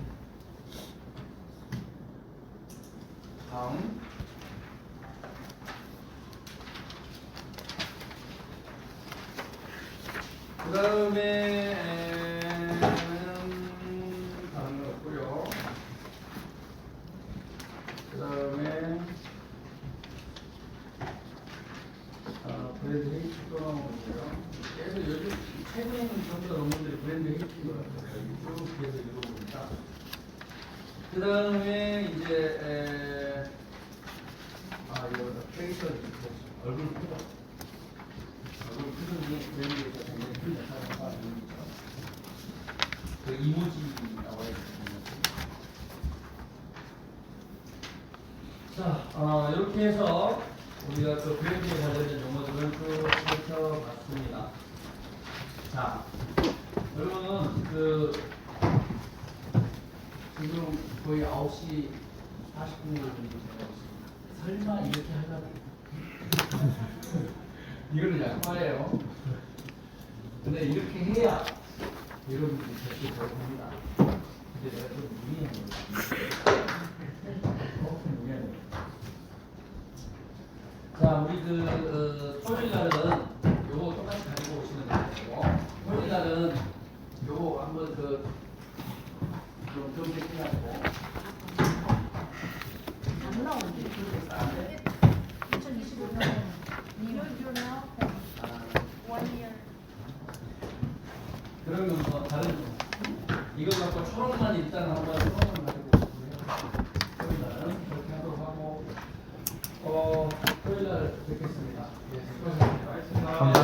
다음 그 다음에 다른 거 없고요. 그 다음에 브랜드 헤이트도 나오고요. 계속 요즘 최근에 있는 전부 다 논문들이 브랜드 헤이트가 쭉 계속 읽어보니까 그 다음에 이제 이거 페이셜 얼굴 표정 표정이 브랜드에서 굉장히 큰 역할을 하고 있는 거죠. 그 이모지 나와 있는 거죠. 자, 이렇게 해서 우리가 그 브랜드에 관련된 용어들을 쭉 살펴봤습니다. 자, 여러분 지금 거의 9시 40분 정도 되고 있습니다. 설마 이렇게 하려고? 이거는 약과예요. 근데 이렇게 해야 여러분들이 절대 더 봅니다. 근데 내가 좀 무리한 거예요. 무리한 거예요. 자, 우리 토요일 날은 요거 똑같이 가지고 오시면 되고 토요일 날은 요거 한번 좀 검색해가지고 안 나오는데. 2025년 그러면 뭐 다른 이거 갖고 초록만 일단 한번 초록만 가지고 오시고요. 토요일 날은 그렇게 하도록 하고 토요일 날 뵙겠습니다. 예, 수고하셨습니다.